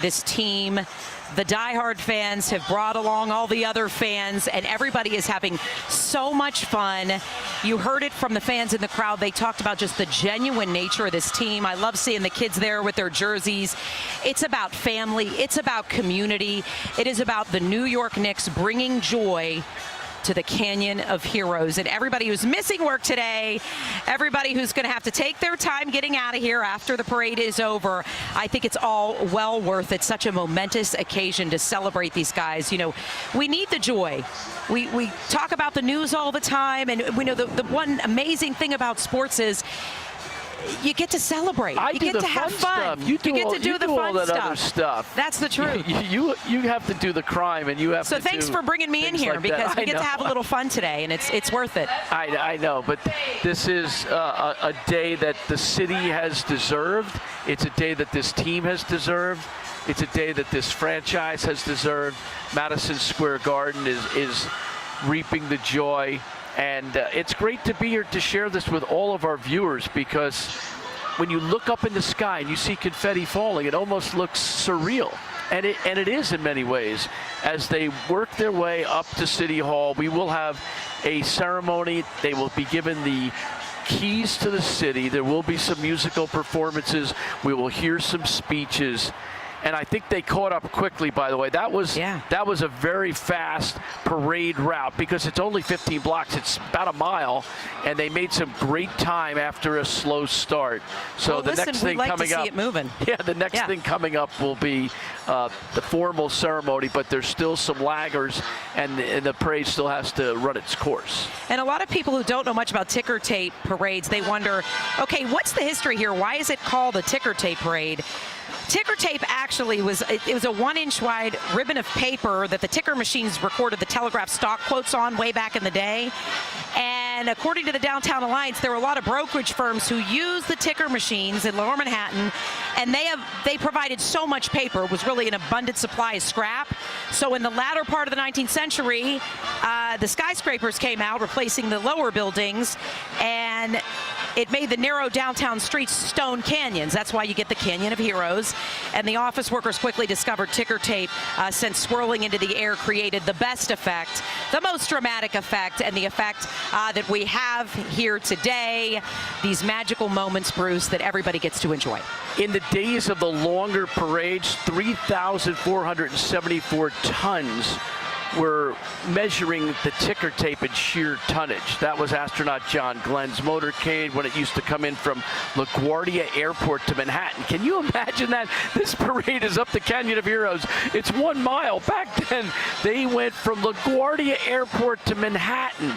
This team, the diehard fans have brought along all the other fans, and everybody is having so much fun. You heard it from the fans in the crowd. They talked about just the genuine nature of this team. I love seeing the kids there with their jerseys. It's about family. It's about community. It is about the New York Knicks bringing joy to the Canyon of Heroes. And everybody who's missing work today, everybody who's going to have to take their time getting out of here after the parade is over, I think it's all well worth it. Such a momentous occasion to celebrate these guys. You know, we need the joy. We talk about the news all the time, and we know the one amazing thing about sports is you get to celebrate. You get to have fun. You get to do the fun stuff. Other stuff. That's the truth. You have to do the crime, and you have to. So thanks for bringing me in here, because we get to have a little fun today, and it's worth it. I know, but this is a day that the city has deserved. It's a day that this team has deserved. It's a day that this franchise has deserved. Madison Square Garden is reaping the joy. And it's great to be here to share this with all of our viewers, because when you look up in the sky and you see confetti falling, it almost looks surreal. And it is in many ways. As they work their way up to City Hall, we will have a ceremony. They will be given the keys to the city. There will be some musical performances. We will hear some speeches. And I think they caught up quickly, by the way. That was a very fast parade route, because it's only 15 blocks. It's about a mile, and they made some great time after a slow start. So the next thing coming up, the next thing coming up will be the formal ceremony, but there's still some laggers, and the parade still has to run its course. And a lot of people who don't know much about ticker tape parades, they wonder, okay, what's the history here? Why is it called a ticker tape parade? Ticker tape actually was a 1-inch wide ribbon of paper that the ticker machines recorded the Telegraph stock quotes on way back in the day. And according to the Downtown Alliance, there were a lot of brokerage firms who used the ticker machines in Lower Manhattan, and they provided so much paper. It was really an abundant supply of scrap. So in the latter part of the 19th century, the skyscrapers came out, replacing the lower buildings, and it made the narrow downtown streets stone canyons. That's why you get the Canyon of Heroes. And the office workers quickly discovered ticker tape, sent swirling into the air, created the best effect, the most dramatic effect, and the effect that we have here today. These magical moments, Bruce, that everybody gets to enjoy. In the days of the longer parades, 3,474 tons were measuring the ticker tape in sheer tonnage. That was astronaut John Glenn's motorcade when it used to come in from LaGuardia Airport to Manhattan. Can you imagine that? This parade is up the Canyon of Heroes. It's 1 mile. Back then, they went from LaGuardia Airport to Manhattan.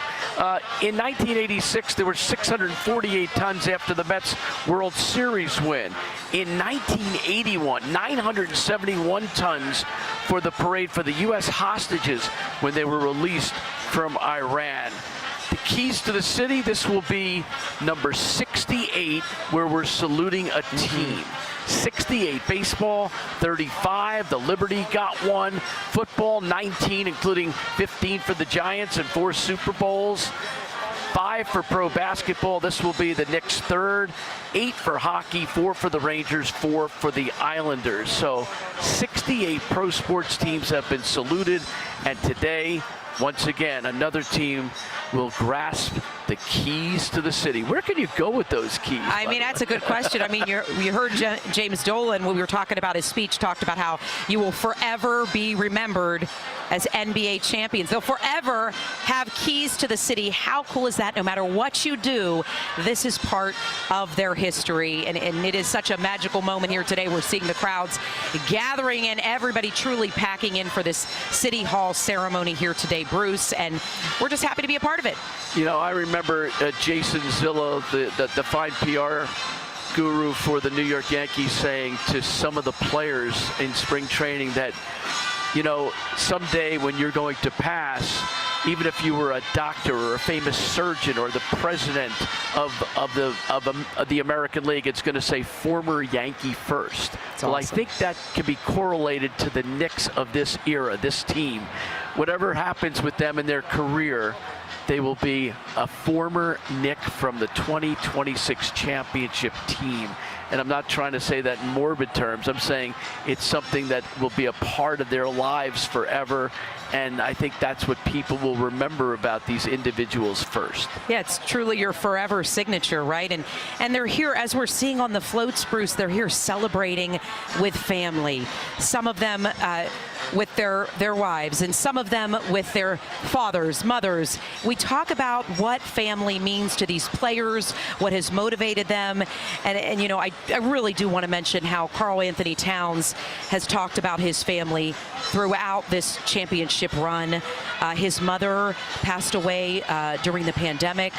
In 1986, there were 648 tons after the Mets World Series win. In 1981, 971 tons for the parade for the U.S. hostages when they were released from Iran. The keys to the city, this will be number 68, where we're saluting a team. 68, baseball 35, the Liberty got 1, football 19, including 15 for the Giants and 4 Super Bowls. 5 for pro basketball. This will be the Knicks' 3rd. 8 for hockey, 4 for the Rangers, 4 for the Islanders. So 68 pro sports teams have been saluted, and today, once again, another team will grasp the keys to the city. Where can you go with those keys? I mean, that's a good question. I mean, you heard James Dolan, when we were talking about his speech, talked about how you will forever be remembered as NBA champions. They'll forever have keys to the city. How cool is that? No matter what you do, this is part of their history. And it is such a magical moment here today. We're seeing the crowds gathering and everybody truly packing in for this City Hall ceremony here today, Bruce. And we're just happy to be a part of it. You know, I remember Jason Zillo, the fine PR guru for the New York Yankees, saying to some of the players in spring training that, you know, someday when you're going to pass, even if you were a doctor or a famous surgeon or the president of the American League, it's going to say former Yankee first. Well, awesome. I think that can be correlated to the Knicks of this era, this team. Whatever happens with them in their career, they will be a former Knick from the 2026 championship team. And I'm not trying to say that in morbid terms. I'm saying it's something that will be a part of their lives forever. And I think that's what people will remember about these individuals first. Yeah, it's truly your forever signature, right? And they're here, as we're seeing on the floats, Bruce, they're here celebrating with family. Some of them with their wives, and some of them with their fathers, mothers. We talk about what family means to these players, what has motivated them. And you know, I really do want to mention how Karl Anthony Towns has talked about his family throughout this championship run. His mother passed away during the pandemic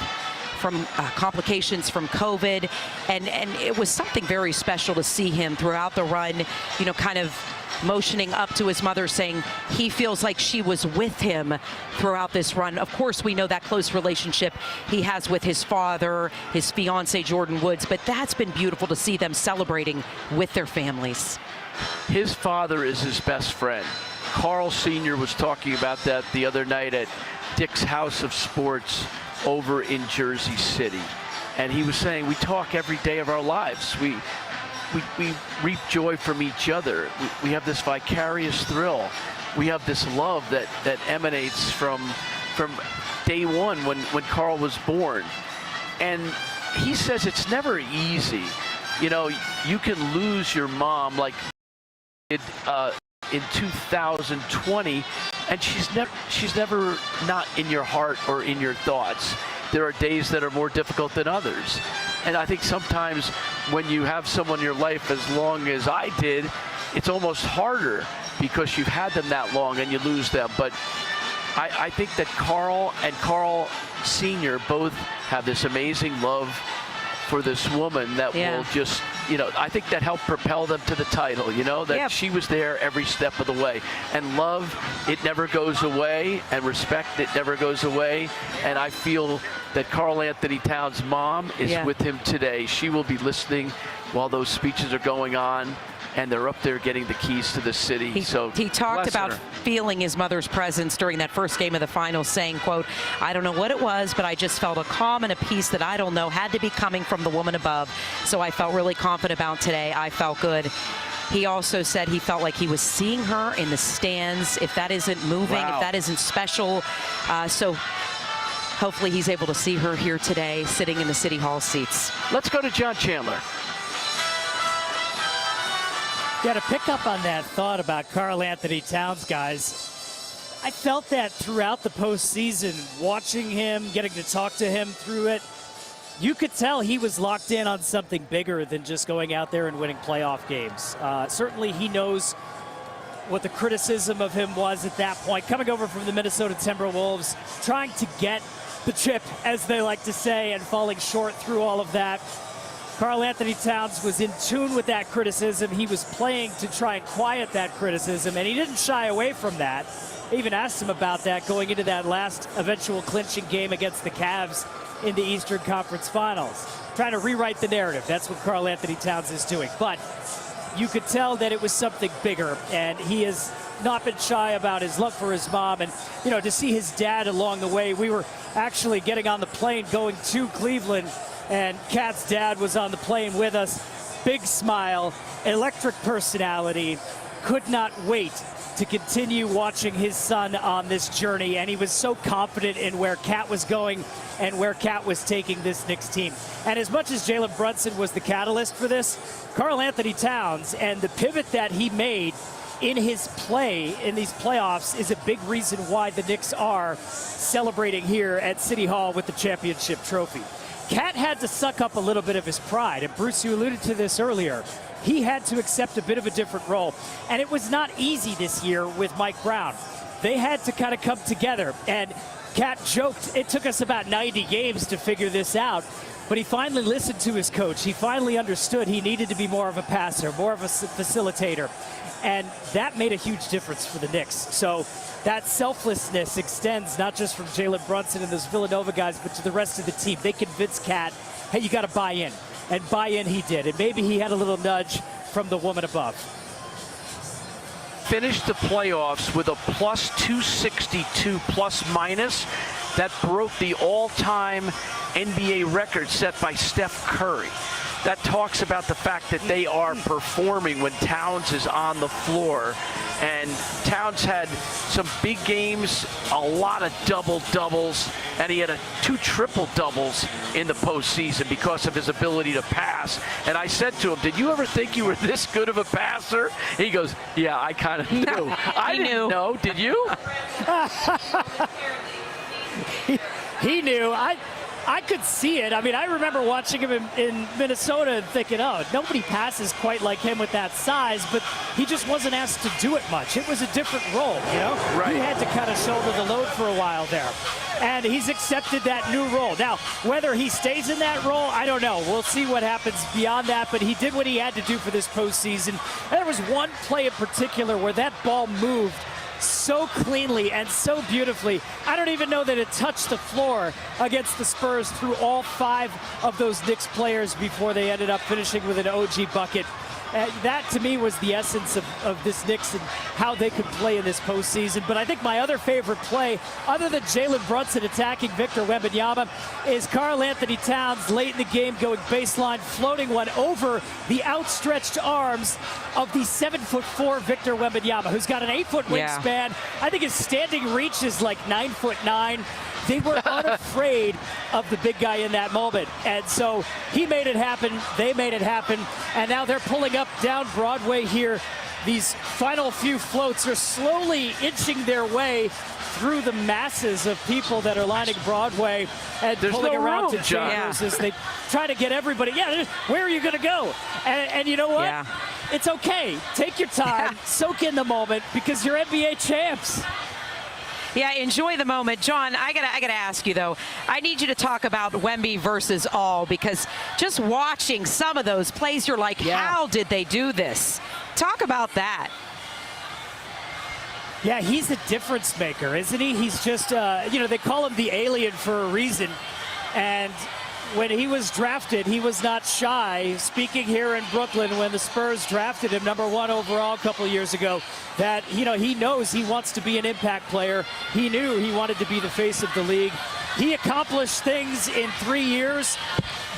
from complications from COVID, and it was something very special to see him throughout the run, you know, kind of motioning up to his mother, saying he feels like she was with him throughout this run. Of course, we know that close relationship he has with his father, his fiance Jordan Woods, but that's been beautiful to see them celebrating with their families. His father is his best friend. Karl Sr. was talking about that the other night at Dick's House of Sports over in Jersey City. And he was saying, we talk every day of our lives. We reap joy from each other. We have this vicarious thrill. We have this love that emanates from day one when Karl was born. And he says it's never easy. You know, you can lose your mom like in 2020, and she's never not in your heart or in your thoughts. There are days that are more difficult than others. And I think sometimes when you have someone in your life as long as I did, it's almost harder because you've had them that long and you lose them. But I think that Karl and Karl Sr. both have this amazing love for this woman that will just, you know, I think that helped propel them to the title, you know, that she was there every step of the way. And love, it never goes away, and respect, it never goes away. And I feel that Karl Anthony Towns' mom is with him today. She will be listening while those speeches are going on, and they're up there getting the keys to the city. He talked about feeling his mother's presence during that first game of the finals, saying, quote, I don't know what it was, but I just felt a calm and a peace that I don't know had to be coming from the woman above. So I felt really confident about today. I felt good. He also said he felt like he was seeing her in the stands. If that isn't moving, if that isn't special. So hopefully he's able to see her here today, sitting in the City Hall seats. Let's go to John Chandler. Yeah, to pick up on that thought about Karl Anthony Towns, guys, I felt that throughout the postseason, watching him, getting to talk to him through it. You could tell he was locked in on something bigger than just going out there and winning playoff games. Certainly he knows what the criticism of him was at that point, coming over from the Minnesota Timberwolves, trying to get the chip, as they like to say, and falling short through all of that. Karl Anthony Towns was in tune with that criticism. He was playing to try and quiet that criticism, and he didn't shy away from that. I even asked him about that going into that last eventual clinching game against the Cavs in the Eastern Conference Finals. Trying to rewrite the narrative. That's what Karl Anthony Towns is doing. But you could tell that it was something bigger, and he has not been shy about his love for his mom. And, you know, to see his dad along the way, we were actually getting on the plane going to Cleveland, and Kat's dad was on the plane with us. Big smile, electric personality, could not wait to continue watching his son on this journey. And he was so confident in where Kat was going and where Kat was taking this Knicks team. And as much as Jalen Brunson was the catalyst for this, Karl Anthony Towns and the pivot that he made in his play in these playoffs is a big reason why the Knicks are celebrating here at City Hall with the championship trophy. Kat had to suck up a little bit of his pride, and Bruce, you alluded to this earlier. He had to accept a bit of a different role, and it was not easy this year with Mike Brown. They had to kind of come together, and Kat joked, it took us about 90 games to figure this out, but he finally listened to his coach. He finally understood he needed to be more of a passer, more of a facilitator, and that made a huge difference for the Knicks. So that selflessness extends not just from Jalen Brunson and those Villanova guys, but to the rest of the team. They convinced Kat, hey, you got to buy in. And buy in he did. And maybe he had a little nudge from the woman above. Finished the playoffs with a plus 262 plus minus. that broke the all-time NBA record set by Steph Curry. That talks about the fact that they are performing when Towns is on the floor. And Towns had some big games, a lot of double-doubles, and he had 2 triple-doubles in the postseason because of his ability to pass. And I said to him, did you ever think you were this good of a passer? He goes, yeah, I kind of knew. I didn't know. Did you? He knew. I could see it. I mean, I remember watching him in Minnesota and thinking, oh, nobody passes quite like him with that size, but he just wasn't asked to do it much. It was a different role, you know? Right. He had to kind of shoulder the load for a while there. And he's accepted that new role. Now, whether he stays in that role, I don't know. We'll see what happens beyond that, but he did what he had to do for this postseason. And there was one play in particular where that ball moved so cleanly and so beautifully. I don't even know that it touched the floor against the Spurs through all 5 of those Knicks players before they ended up finishing with an OG bucket. That, to me, was the essence of this Knicks and how they could play in this postseason. But I think my other favorite play, other than Jalen Brunson attacking Victor Wembanyama, is Karl Anthony Towns late in the game going baseline, floating one over the outstretched arms of the 7'4" Victor Wembanyama, who's got an 8-foot wingspan. I think his standing reach is like 9'9". They were unafraid of the big guy in that moment. And so he made it happen. They made it happen. And now they're pulling up down Broadway here. These final few floats are slowly inching their way through the masses of people that are lining Broadway and pulling around to chambers as they try to get everybody. Yeah, where are you going to go? And you know what? Yeah. It's okay. Take your time. Soak in the moment because you're NBA champs. Yeah, enjoy the moment. John, I gotta ask you, though. I need you to talk about Wemby versus All, because just watching some of those plays, you're like, how did they do this? Talk about that. Yeah, he's a difference maker, isn't he? He's just, you know, they call him the alien for a reason. And when he was drafted, he was not shy, speaking here in Brooklyn when the Spurs drafted him #1 overall a couple of years ago, that, you know, he knows he wants to be an impact player. He knew he wanted to be the face of the league. He accomplished things in 3 years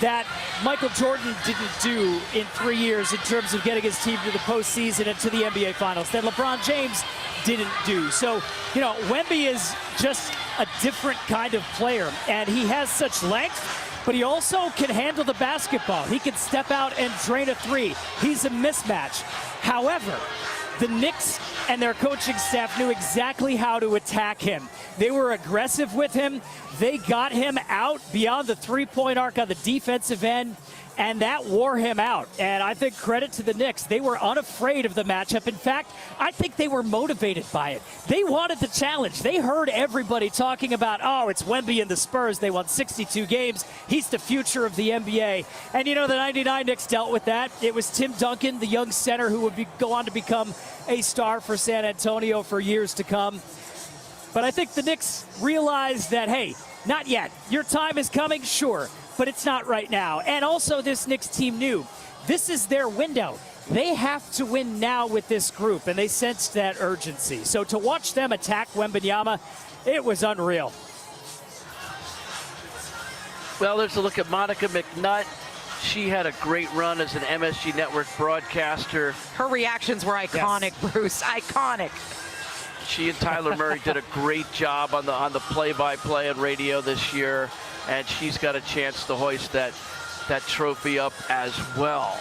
that Michael Jordan didn't do in 3 years in terms of getting his team to the postseason and to the NBA Finals, that LeBron James didn't do. So, you know, Wemby is just a different kind of player, and he has such length, but he also can handle the basketball. He can step out and drain a 3. He's a mismatch. However, the Knicks and their coaching staff knew exactly how to attack him. They were aggressive with him. They got him out beyond the 3-point arc on the defensive end, and that wore him out. And I think credit to the Knicks. They were unafraid of the matchup. In fact, I think they were motivated by it. They wanted the challenge. They heard everybody talking about, oh, it's Wemby and the Spurs. They won 62 games. He's the future of the NBA. And, you know, the 99 Knicks dealt with that. It was Tim Duncan, the young center who would go on to become a star for San Antonio for years to come. But I think the Knicks realized that, hey, not yet. Your time is coming, sure, but it's not right now. And also this Knicks team knew this is their window. They have to win now with this group, and they sensed that urgency. So to watch them attack Wembanyama, it was unreal. Well, there's a look at Monica McNutt. She had a great run as an MSG Network broadcaster. Her reactions were iconic, Bruce, iconic. She and Tyler Murray did a great job on the play-by-play on radio this year, and she's got a chance to hoist that trophy up as well.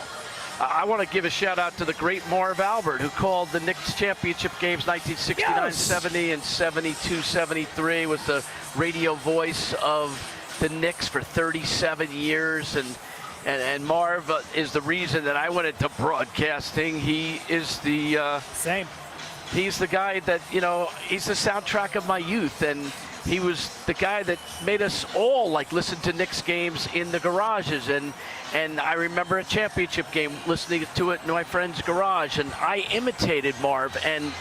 I want to give a shout out to the great Marv Albert, who called the Knicks championship games 1969-70 and 72-73, was the radio voice of the Knicks for 37 years, and Marv is the reason that I went into broadcasting. He is the same. He's the guy that, you know, he's the soundtrack of my youth, and he was the guy that made us all like listen to Knicks games in the garages, and I remember a championship game listening to it in my friend's garage, and I imitated Marv, and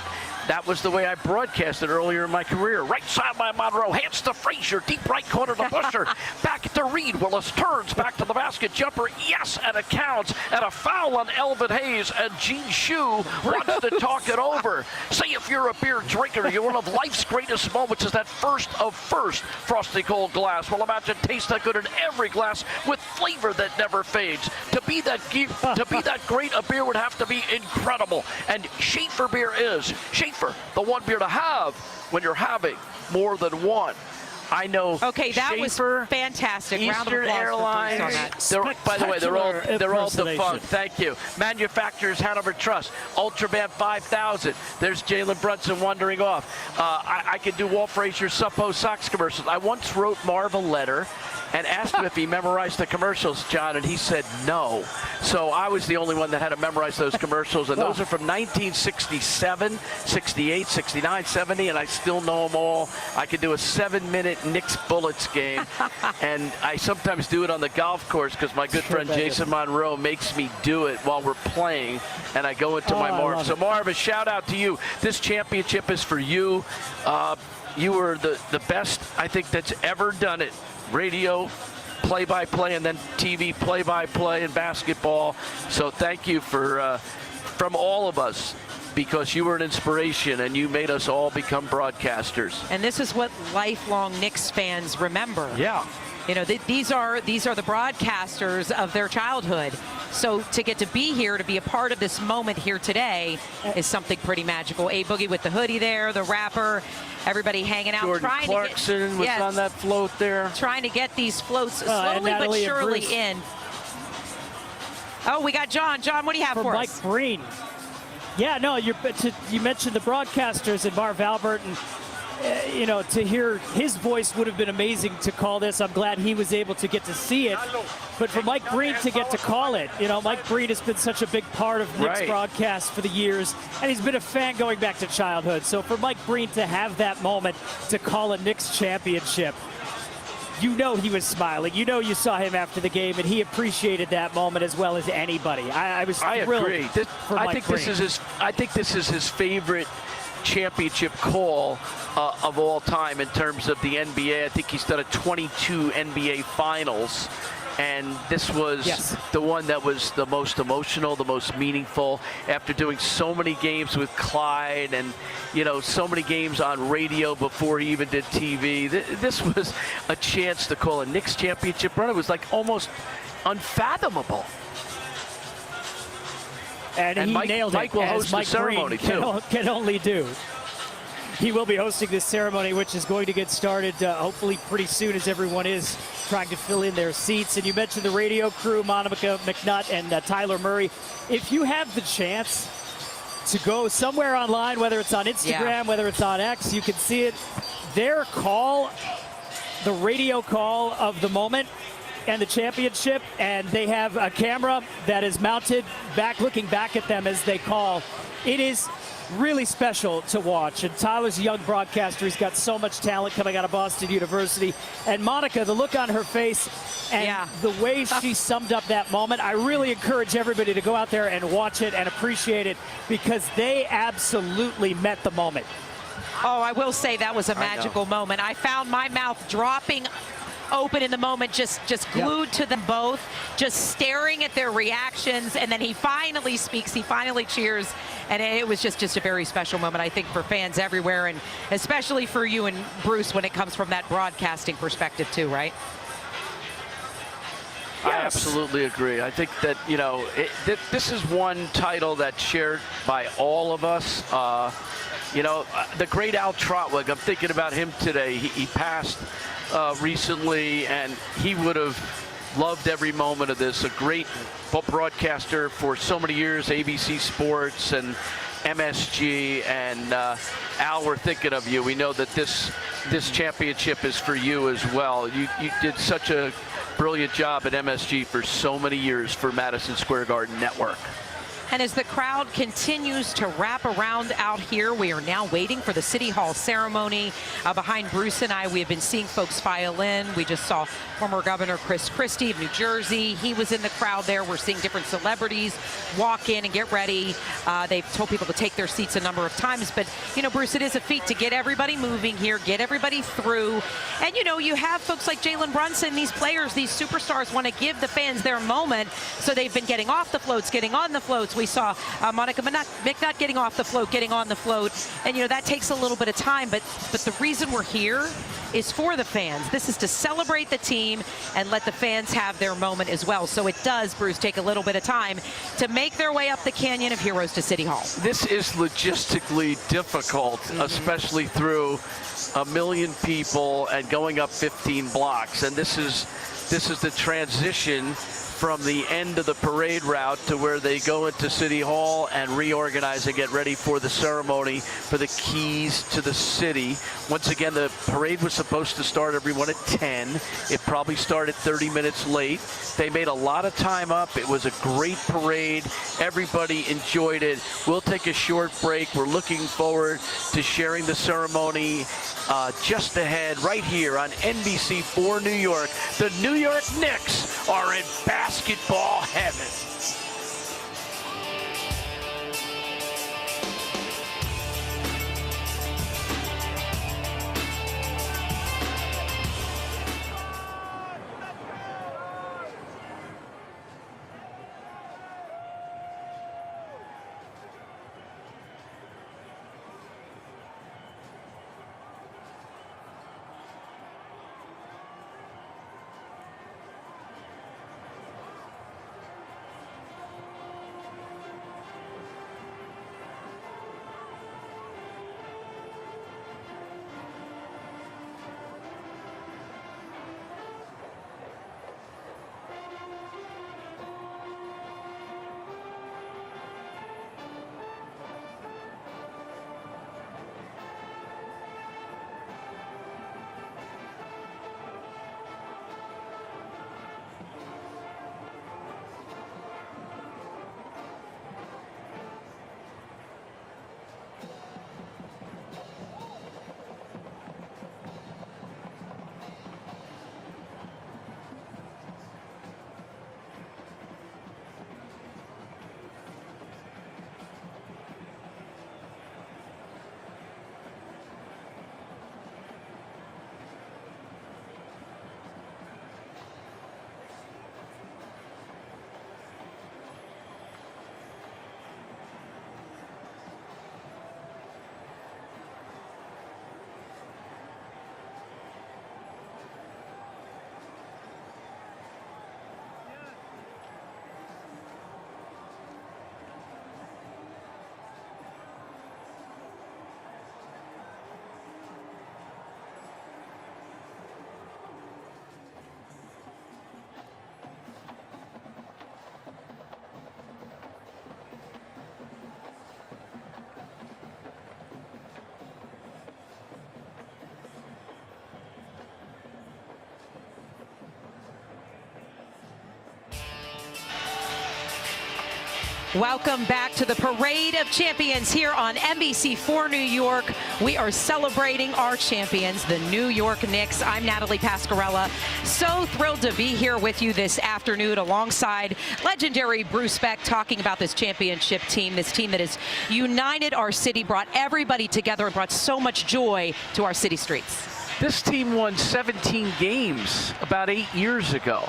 that was the way I broadcasted earlier in my career. Right side by Monroe, hands to Frazier, deep right corner to Busher, back to to Reed. Willis turns back to the basket. Jumper, yes, and it counts. And a foul on Elvin Hayes. And Gene Shue wants to talk it over. Say if you're a beer drinker, you're one of life's greatest moments is that first of first frosty cold glass. Well, imagine taste that good in every glass with flavor that never fades. To be that great, a beer would have to be incredible. And Schaefer beer is. Schaefer, the one beer to have when you're having more than one. I know. Okay, that Schaefer, was fantastic. Round of Eastern applause Airlines. for Bruce on that. By the way, they're all defunct. impersonation. Thank you. Manufacturers Hanover Trust, Ultraman 5000. There's Jalen Brunson wandering off. I could do Walt Frazier Suppo Sox commercials. I once wrote Marv a letter and asked him if he memorized the commercials, John, and he said no. So I was the only one that had to memorize those commercials, and those are from 1967, 68, 69, 70, and I still know them all. I could do a 7-minute Knicks Bullets game, and I sometimes do it on the golf course because my good friend Jason Monroe makes me do it while we're playing, and I go into my Marv. So Marv, a shout out to you. This championship is for you. You were the best, I think, that's ever done it. Radio play-by-play and then TV play-by-play in basketball. So thank you from all of us, because you were an inspiration and you made us all become broadcasters. And this is what lifelong Knicks fans remember. Yeah. You know, these are the broadcasters of their childhood. So to get to be here, to be a part of this moment here today is something pretty magical. A-Boogie with the hoodie there, the rapper, everybody hanging out. Jordan Clarkson was on that float there. Trying to get these floats slowly but surely in. Oh, we got John. John, what do you have for Mike us? Breen. Yeah, no, you mentioned the broadcasters and Marv Albert, and you know, to hear his voice would have been amazing to call this. I'm glad he was able to get to see it. But for Mike Breen to get to call it, you know, Mike Breen has been such a big part of Knicks broadcasts for the years, and he's been a fan going back to childhood. So for Mike Breen to have that moment to call a Knicks championship, you know he was smiling. You know you saw him after the game, and he appreciated that moment as well as anybody. I was thrilled. Agree. For Mike Breen. I think this is his favorite championship call of all time in terms of the NBA. I think he's done a 22 NBA Finals, and this was the one that was the most emotional, the most meaningful, after doing so many games with Clyde and, you know, so many games on radio before he even did TV. This was a chance to call a Knicks championship run. It was like almost unfathomable. And he nailed it. Mike will host the ceremony, too. Can only do. He will be hosting this ceremony, which is going to get started hopefully pretty soon, as everyone is trying to fill in their seats. And you mentioned the radio crew, Monica McNutt and Tyler Murray. If you have the chance to go somewhere online, whether it's on Instagram, whether it's on X, you can see it. Their call, the radio call of the moment and the championship, and they have a camera that is mounted back, looking back at them as they call. It is really special to watch. And Tyler's a young broadcaster. He's got so much talent coming out of Boston University. And Monica, the look on her face and the way she summed up that moment, I really encourage everybody to go out there and watch it and appreciate it, because they absolutely met the moment. Oh, I will say that was a magical moment. I found my mouth dropping open in the moment, just glued to them both, just staring at their reactions. And then he finally speaks, he finally cheers, and it was just a very special moment, I think, for fans everywhere, and especially for you and Bruce when it comes from that broadcasting perspective too, right? I absolutely agree. I think that, you know, this is one title that's shared by all of us. You know, the great Al Trotwig, I'm thinking about him today. He passed recently, and he would have loved every moment of this. A great broadcaster for so many years, ABC Sports and MSG, and Al, we're thinking of you. We know that this championship is for you as well. You did such a brilliant job at MSG for so many years for Madison Square Garden Network. And as the crowd continues to wrap around out here, we are now waiting for the City Hall ceremony. Behind Bruce and I, we have been seeing folks file in. We just saw former Governor Chris Christie of New Jersey. He was in the crowd there. We're seeing different celebrities walk in and get ready. They've told people to take their seats a number of times. But, you know, Bruce, it is a feat to get everybody moving here, get everybody through. And, you know, you have folks like Jalen Brunson, these players, these superstars want to give the fans their moment. So they've been getting off the floats, getting on the floats. We saw Monica McNutt getting off the float, getting on the float. And, you know, that takes a little bit of time. But the reason we're here is for the fans. This is to celebrate the team and let the fans have their moment as well. So it does, Bruce, take a little bit of time to make their way up the Canyon of Heroes to City Hall. This is logistically difficult, especially through 1 million people and going up 15 blocks. And this is the transition from the end of the parade route to where they go into City Hall and reorganize and get ready for the ceremony for the keys to the city. Once again, the parade was supposed to start everyone at 10. It probably started 30 minutes late. They made a lot of time up. It was a great parade. Everybody enjoyed it. We'll take a short break. We're looking forward to sharing the ceremony just ahead right here on NBC4 New York. The New York Knicks are in basketball heaven. Welcome back to the Parade of Champions here on NBC4 New York. We are celebrating our champions, the New York Knicks. I'm Natalie Pascarella. So thrilled to be here with you this afternoon alongside legendary Bruce Beck, talking about this championship team, this team that has united our city, brought everybody together, and brought so much joy to our city streets. This team won 17 games about 8 years ago.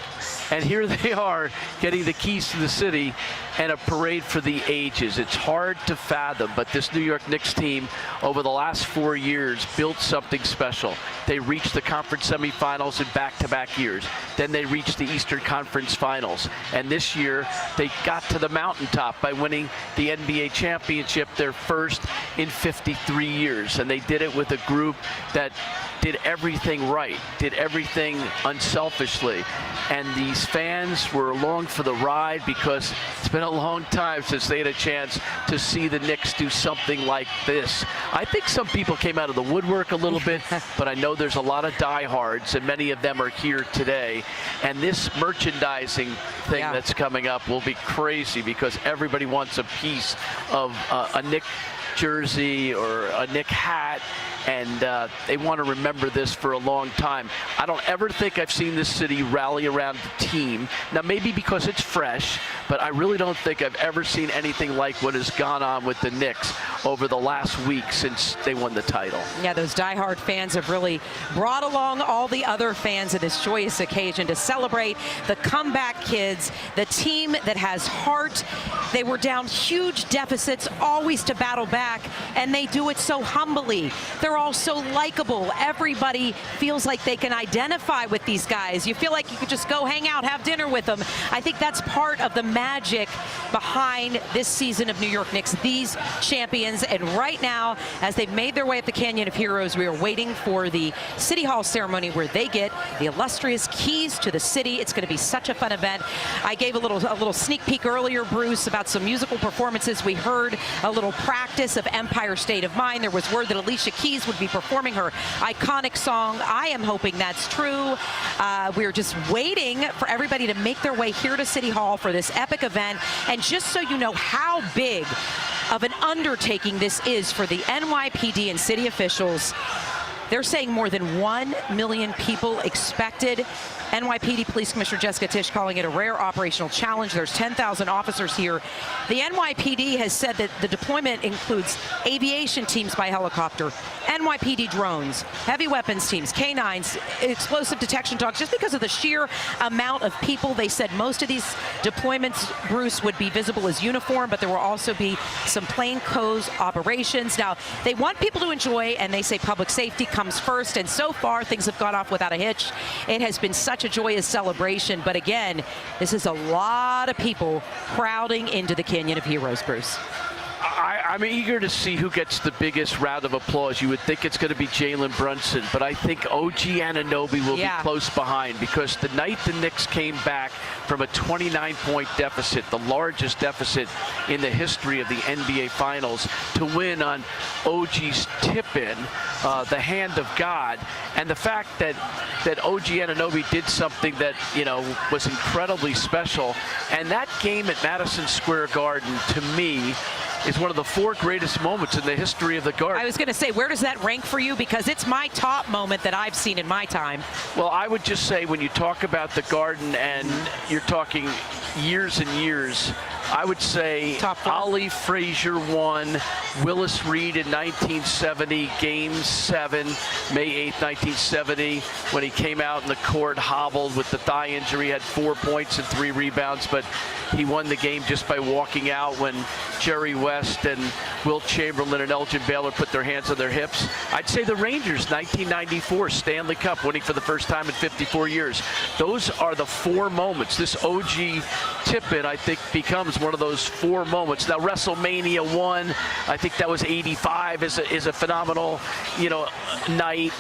And here they are getting the keys to the city and a parade for the ages. It's hard to fathom, but this New York Knicks team over the last 4 years built something special. They reached the conference semifinals in back-to-back years. Then they reached the Eastern Conference Finals. And this year, they got to the mountaintop by winning the NBA championship, their first in 53 years. And they did it with a group that did everything right, did everything unselfishly. And the Knicks fans were along for the ride because it's been a long time since they had a chance to see the Knicks do something like this. I think some people came out of the woodwork a little bit, but I know there's a lot of diehards, and many of them are here today. And this merchandising thing that's coming up will be crazy because everybody wants a piece of a Knick jersey or a Knick hat, and they want to remember this for a long time. I don't ever think I've seen this city rally around the team. Now, maybe because it's fresh, but I really don't think I've ever seen anything like what has gone on with the Knicks over the last week since they won the title. Yeah, those diehard fans have really brought along all the other fans at this joyous occasion to celebrate the comeback kids, the team that has heart. They were down huge deficits, always to battle back, and they do it so humbly. They're all so likable. Everybody feels like they can identify with these guys. You feel like you could just go hang out, have dinner with them. I think that's part of the magic behind this season of New York Knicks, these champions. And right now, as they've made their way up the Canyon of Heroes, we are waiting for the City Hall ceremony where they get the illustrious keys to the city. It's going to be such a fun event. I gave a little sneak peek earlier, Bruce, about some musical performances. We heard a little practice of Empire State of Mind. There was word that Alicia Keys would be performing her iconic song. I am hoping that's true. We're just waiting for everybody to make their way here to City Hall for this epic event. And just so you know how big of an undertaking this is for the NYPD and city officials, they're saying more than 1 million people expected. NYPD Police Commissioner Jessica Tisch calling it a rare operational challenge. There's 10,000 officers here. The NYPD has said that the deployment includes aviation teams by helicopter, NYPD drones, heavy weapons teams, K9s, explosive detection dogs. Just because of the sheer amount of people, they said most of these deployments, Bruce, would be visible as uniform, but there will also be some plainclothes operations. Now, they want people to enjoy, and they say public safety comes first, and so far things have gone off without a hitch. It has been such a joyous celebration, but again, this is a lot of people crowding into the Canyon of Heroes, Bruce. I'm eager to see who gets the biggest round of applause. You would think it's going to be Jalen Brunson, but I think OG Anunoby will be close behind, because the night the Knicks came back from a 29-point deficit, the largest deficit in the history of the NBA Finals, to win on OG's tip-in, the hand of God, and the fact that OG Anunoby did something that, you know, was incredibly special. And that game at Madison Square Garden, to me, is one of the 4 greatest moments in the history of the Garden. I was going to say, where does that rank for you? Because it's my top moment that I've seen in my time. Well, I would just say, when you talk about the Garden and you're talking years and years, I would say Ali Frazier won, Willis Reed in 1970, Game 7, May 8th, 1970, when he came out in the court hobbled with the thigh injury, had 4 points and 3 rebounds, but he won the game just by walking out when Jerry West and Wilt Chamberlain and Elgin Baylor put their hands on their hips. I'd say the Rangers, 1994 Stanley Cup, winning for the first time in 54 years. Those are the 4 moments. This OG tip-in, I think, becomes one of those 4 moments. Now, WrestleMania 1, I think that was 85, is a phenomenal, you know, night.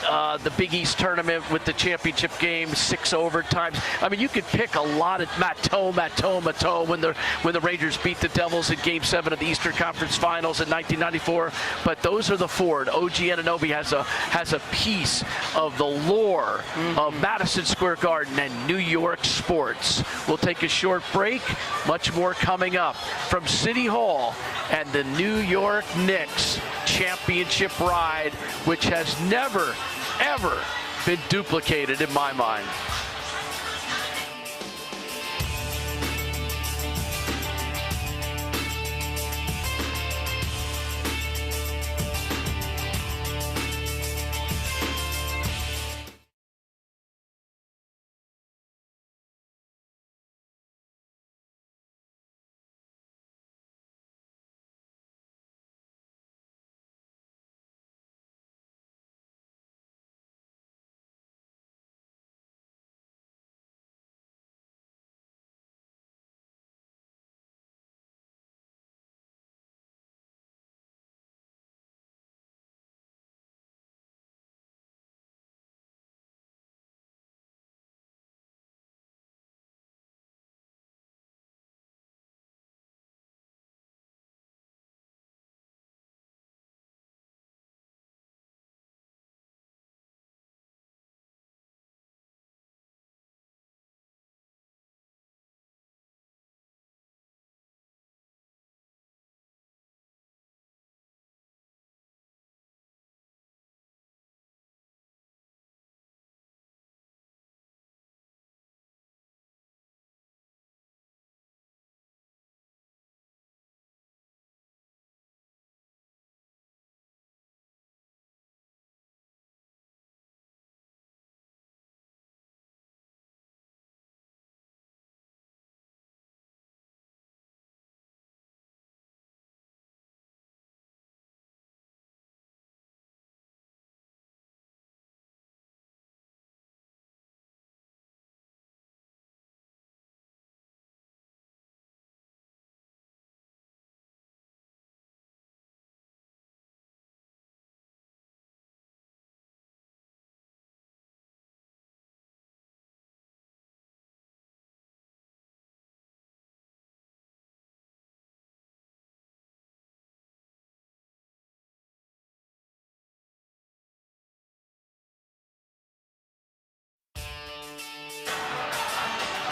The Big East tournament with the championship game, 6 overtimes. I mean, you could pick a lot of Matteau, when the Rangers beat the Devils in Game 7 of the Eastern Conference Finals in 1994. But those are the 4. And OG Anunoby has a piece of the lore of Madison Square Garden and New York sports. We'll take a short break. Much more coming up from City Hall and the New York Knicks championship ride, which has never, ever been duplicated in my mind.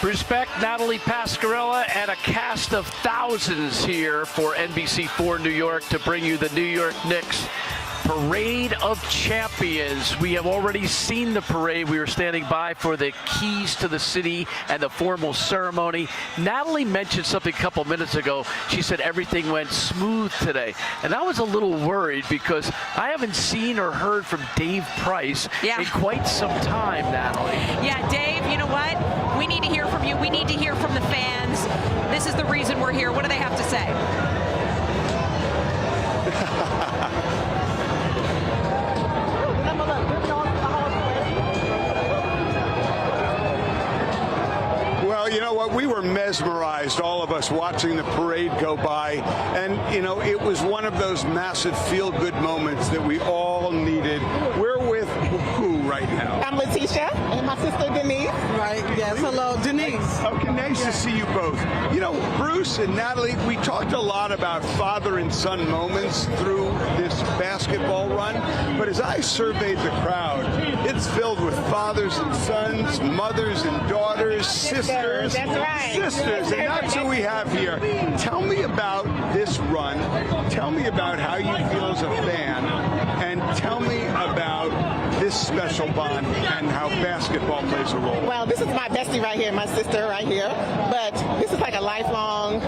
Bruce Beck, Natalie Pascarella, and a cast of thousands here for NBC4 New York to bring you the New York Knicks Parade of Champions. We have already seen the parade. We were standing by for the keys to the city and the formal ceremony. Natalie mentioned something a couple minutes ago. She said everything went smooth today. And I was a little worried because I haven't seen or heard from Dave Price in quite some time, Natalie. Yeah, Dave, you know what? We need to hear from you. We need to hear from the fans. This is the reason we're here. What do they have to say? Well, you know what? We were mesmerized, all of us, watching the parade go by. And, you know, it was one of those massive feel-good moments that we all needed. We're with who right now? I'm Letitia, and my sister Denise. Right, yes. Hello, Denise. Okay, nice to see you both. You know, Bruce and Natalie, we talked a lot about father and son moments through this basketball run. But as I surveyed the crowd, it's filled with fathers and sons, mothers and daughters, sisters. That's right. Sisters, and that's who we have here. Tell me about this run. Tell me about how you feel as a fan, and tell me about this special bond and how basketball plays a role. Well, this is my bestie right here, my sister right here. But this is like a lifelong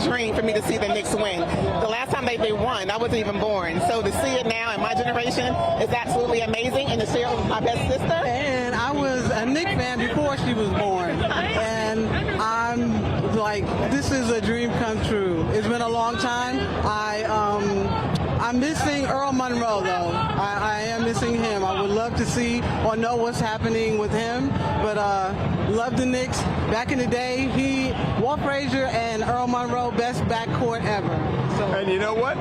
dream for me to see the Knicks win. The last time they won, I wasn't even born. So to see it now in my generation is absolutely amazing, and to share it with my best sister. And I was a Knicks fan before she was born. And I'm like, this is a dream come true. It's been a long time. I'm missing Earl Monroe, though. I am missing him. I would love to see or know what's happening with him, but love the Knicks. Back in the day, Walt Frazier and Earl Monroe, best backcourt ever. So, and you know what?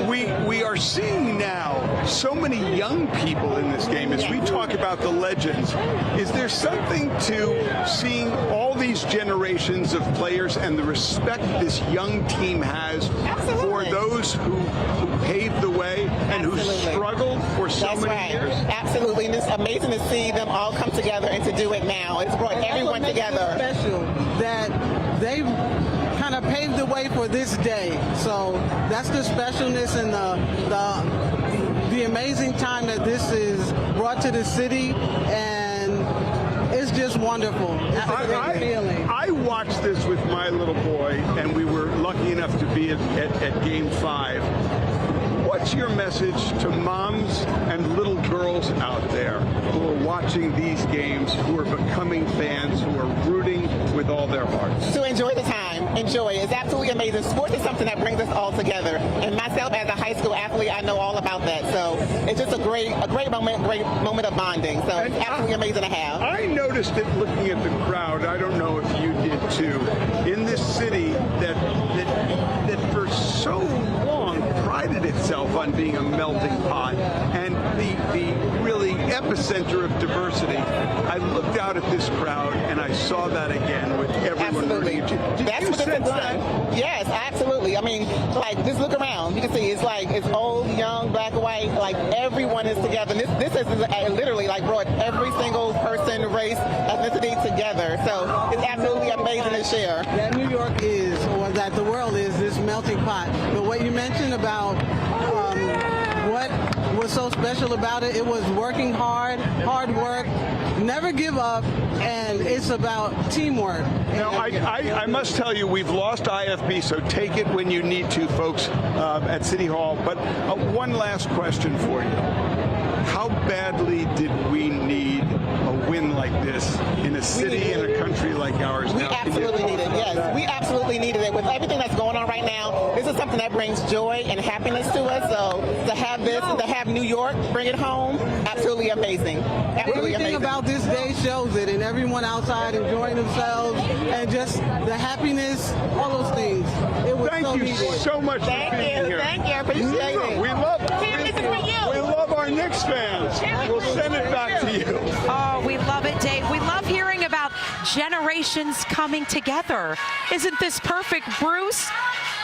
We are seeing now so many young people in this game. As we talk about the legends, is there something to seeing all these generations of players and the respect this young team has for those who paved the way and who struggled for so many years? Absolutely, and it's amazing to see them all come together and to do it now. It's brought everyone together. Special that they kind of paved the way for this day. So that's the specialness and the amazing time that this is brought to the city, and it's just wonderful. It's a great feeling. I watched this with my little boy, and we were lucky enough to be at Game 5. What's your message to moms and little girls out there who are watching these games, who are becoming fans, who are rooting with all their hearts? To enjoy the time. Enjoy it. It's absolutely amazing. Sports is something that brings us all together. And myself, as a high school athlete, I know all about that. So it's just a great moment of bonding. So it's absolutely amazing to have. I noticed it looking at the crowd. I don't know if you did too. In this city that for so long prided itself on being a melting pot and the really epicenter of diversity. I looked out at this crowd and I saw that again with everyone rooting at you. That's what it's done. Yes, absolutely. I mean, just look around. You can see it's old, young, black, white. Everyone is together. This is literally brought every single person, race, ethnicity together. So it's absolutely amazing to share. That New York is, or that the world is, this melting pot. But what you mentioned about what was so special about it, it was working hard work, never give up, and it's about teamwork. Now, I must tell you, we've lost IFB, so take it when you need to, folks, at City Hall. But one last question for you. How badly did we need a win like this in a city and a country like ours now? We absolutely needed it, yes. We absolutely needed it. With everything that's going on right now, this is something that brings joy and happiness to us. So to have this, to have New York bring it home, absolutely amazing. Absolutely Everything amazing. about this day shows it, and everyone outside enjoying themselves, and just the happiness, all those things. It was Thank so you needed. so much for being here. Thank you. Appreciate it. We love our Knicks fans. We'll send it back to you. Oh, we love it, Dave. We love hearing about generations coming together. Isn't this perfect, Bruce?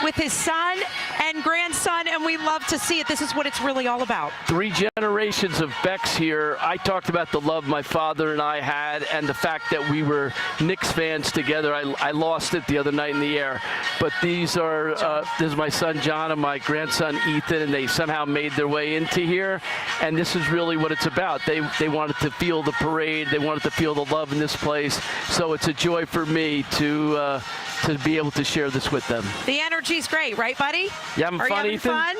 with his son and grandson, and we love to see it. This is what it's really all about. 3 generations of Becks here. I talked about the love my father and I had and the fact that we were Knicks fans together. I lost it the other night in the air. But these are, this is my son John and my grandson Ethan, and they somehow made their way into here. And this is really what it's about. They wanted to feel the parade. They wanted to feel the love in this place. So it's a joy for me to be able to share this with them. The energy's great, right, buddy? You having Are fun, you having Ethan? fun?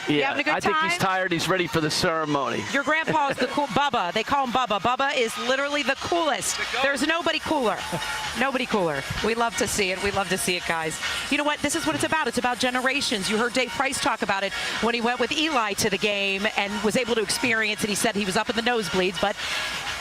Yeah, having a good I think time? he's tired. He's ready for the ceremony. Your grandpa is the cool Bubba. They call him Bubba. Bubba is literally the coolest. There's nobody cooler. Nobody cooler. We love to see it. We love to see it, guys. You know what? This is what it's about. It's about generations. You heard Dave Price talk about it when he went with Eli to the game and was able to experience it. He said he was up in the nosebleeds, but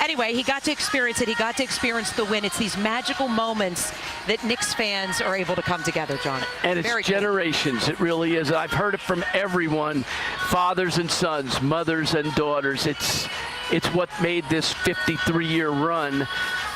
anyway, he got to experience it. He got to experience the win. It's these magical moments that Knicks fans are able to come together, John. And it's Very cool. generations. It really is. I've heard it from everyone, fathers and sons, mothers and daughters. It's what made this 53-year run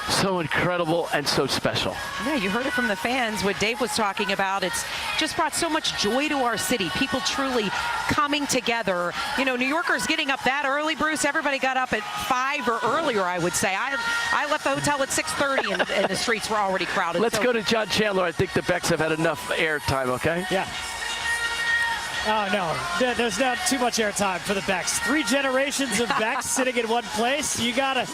so incredible and so special. Yeah, you heard it from the fans, what Dave was talking about. It's just brought so much joy to our city. People truly coming together. You know, New Yorkers getting up that early, Bruce. Everybody got up at 5 or earlier, I would say. I left the hotel at 6:30 and the streets were already crowded. Let's go to John Chandler. I think the Becks have had enough airtime, okay? Yeah. Oh, no. There's not too much airtime for the Becks. 3 generations of Becks sitting in one place. You got to,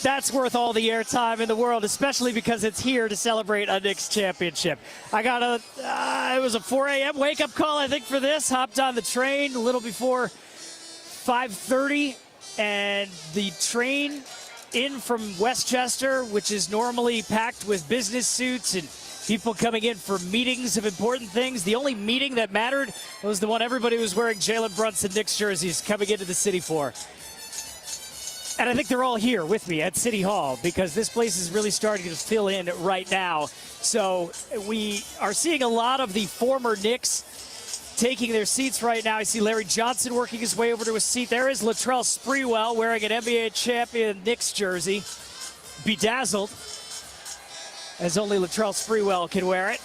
that's worth all the airtime in the world, especially because it's here to celebrate a Knicks championship. I got it was a 4 a.m. wake-up call, I think, for this. Hopped on the train a little before 5:30, and the train in from Westchester, which is normally packed with business suits and people coming in for meetings of important things. The only meeting that mattered was the one everybody was wearing Jalen Brunson Knicks jerseys coming into the city for. And I think they're all here with me at City Hall because this place is really starting to fill in right now. So we are seeing a lot of the former Knicks taking their seats right now. I see Larry Johnson working his way over to his seat. There is Latrell Sprewell wearing an NBA champion Knicks jersey, bedazzled, as only Latrell Sprewell can wear it.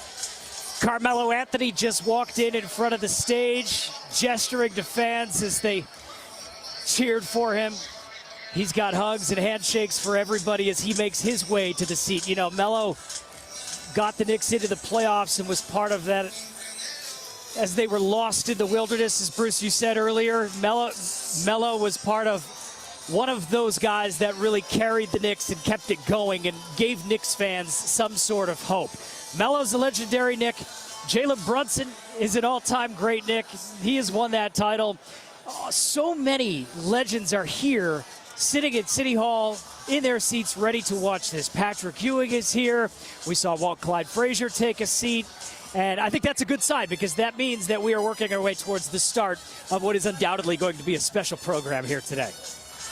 Carmelo Anthony just walked in front of the stage, gesturing to fans as they cheered for him. He's got hugs and handshakes for everybody as he makes his way to the seat. You know, Melo got the Knicks into the playoffs and was part of that as they were lost in the wilderness, as Bruce, you said earlier. Melo was part of one of those guys that really carried the Knicks and kept it going and gave Knicks fans some sort of hope. Melo's a legendary Knick. Jalen Brunson is an all-time great Knick. He has won that title. So many legends are here sitting at City Hall in their seats ready to watch this. Patrick Ewing is here. We saw Walt Clyde Frazier take a seat. And I think that's a good sign because that means that we are working our way towards the start of what is undoubtedly going to be a special program here today.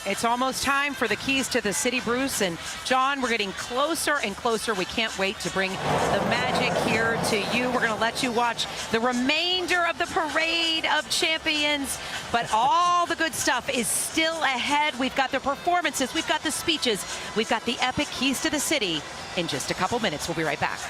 It's almost time for the keys to the city, Bruce. And John, we're getting closer and closer. We can't wait to bring the magic here to you. We're going to let you watch the remainder of the Parade of Champions. But all the good stuff is still ahead. We've got the performances. We've got the speeches. We've got the epic keys to the city in just a couple minutes. We'll be right back.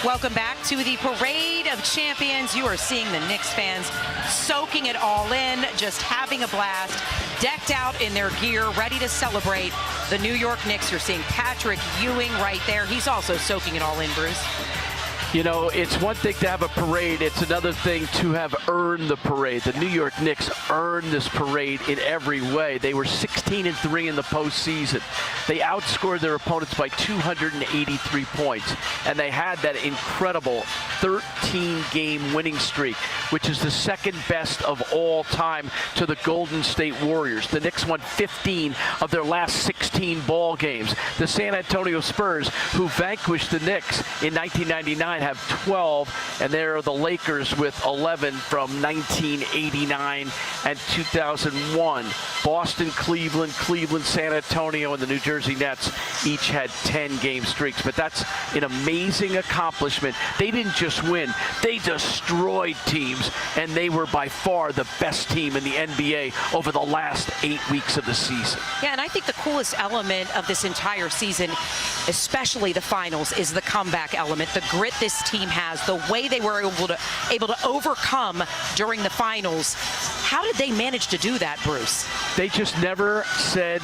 Welcome back to the Parade of Champions. You are seeing the Knicks fans soaking it all in, just having a blast, decked out in their gear, ready to celebrate the New York Knicks. You're seeing Patrick Ewing right there. He's also soaking it all in, Bruce. You know, it's one thing to have a parade. It's another thing to have earned the parade. The New York Knicks earned this parade in every way. They were 16-3 in the postseason. They outscored their opponents by 283 points. And they had that incredible 13-game winning streak, which is the second best of all time to the Golden State Warriors. The Knicks won 15 of their last 16 ball games. The San Antonio Spurs, who vanquished the Knicks in 1999, have 12, and there are the Lakers with 11 from 1989 and 2001. Boston, Cleveland, San Antonio, and the New Jersey Nets each had 10-game streaks. But that's an amazing accomplishment. They didn't just win, they destroyed teams, and they were by far the best team in the NBA over the last 8 weeks of the season. Yeah, and I think the coolest element of this entire season, especially the finals, is the comeback element, the grit this team has, the way they were able to overcome during the finals. How did they manage to do that, Bruce? They just never said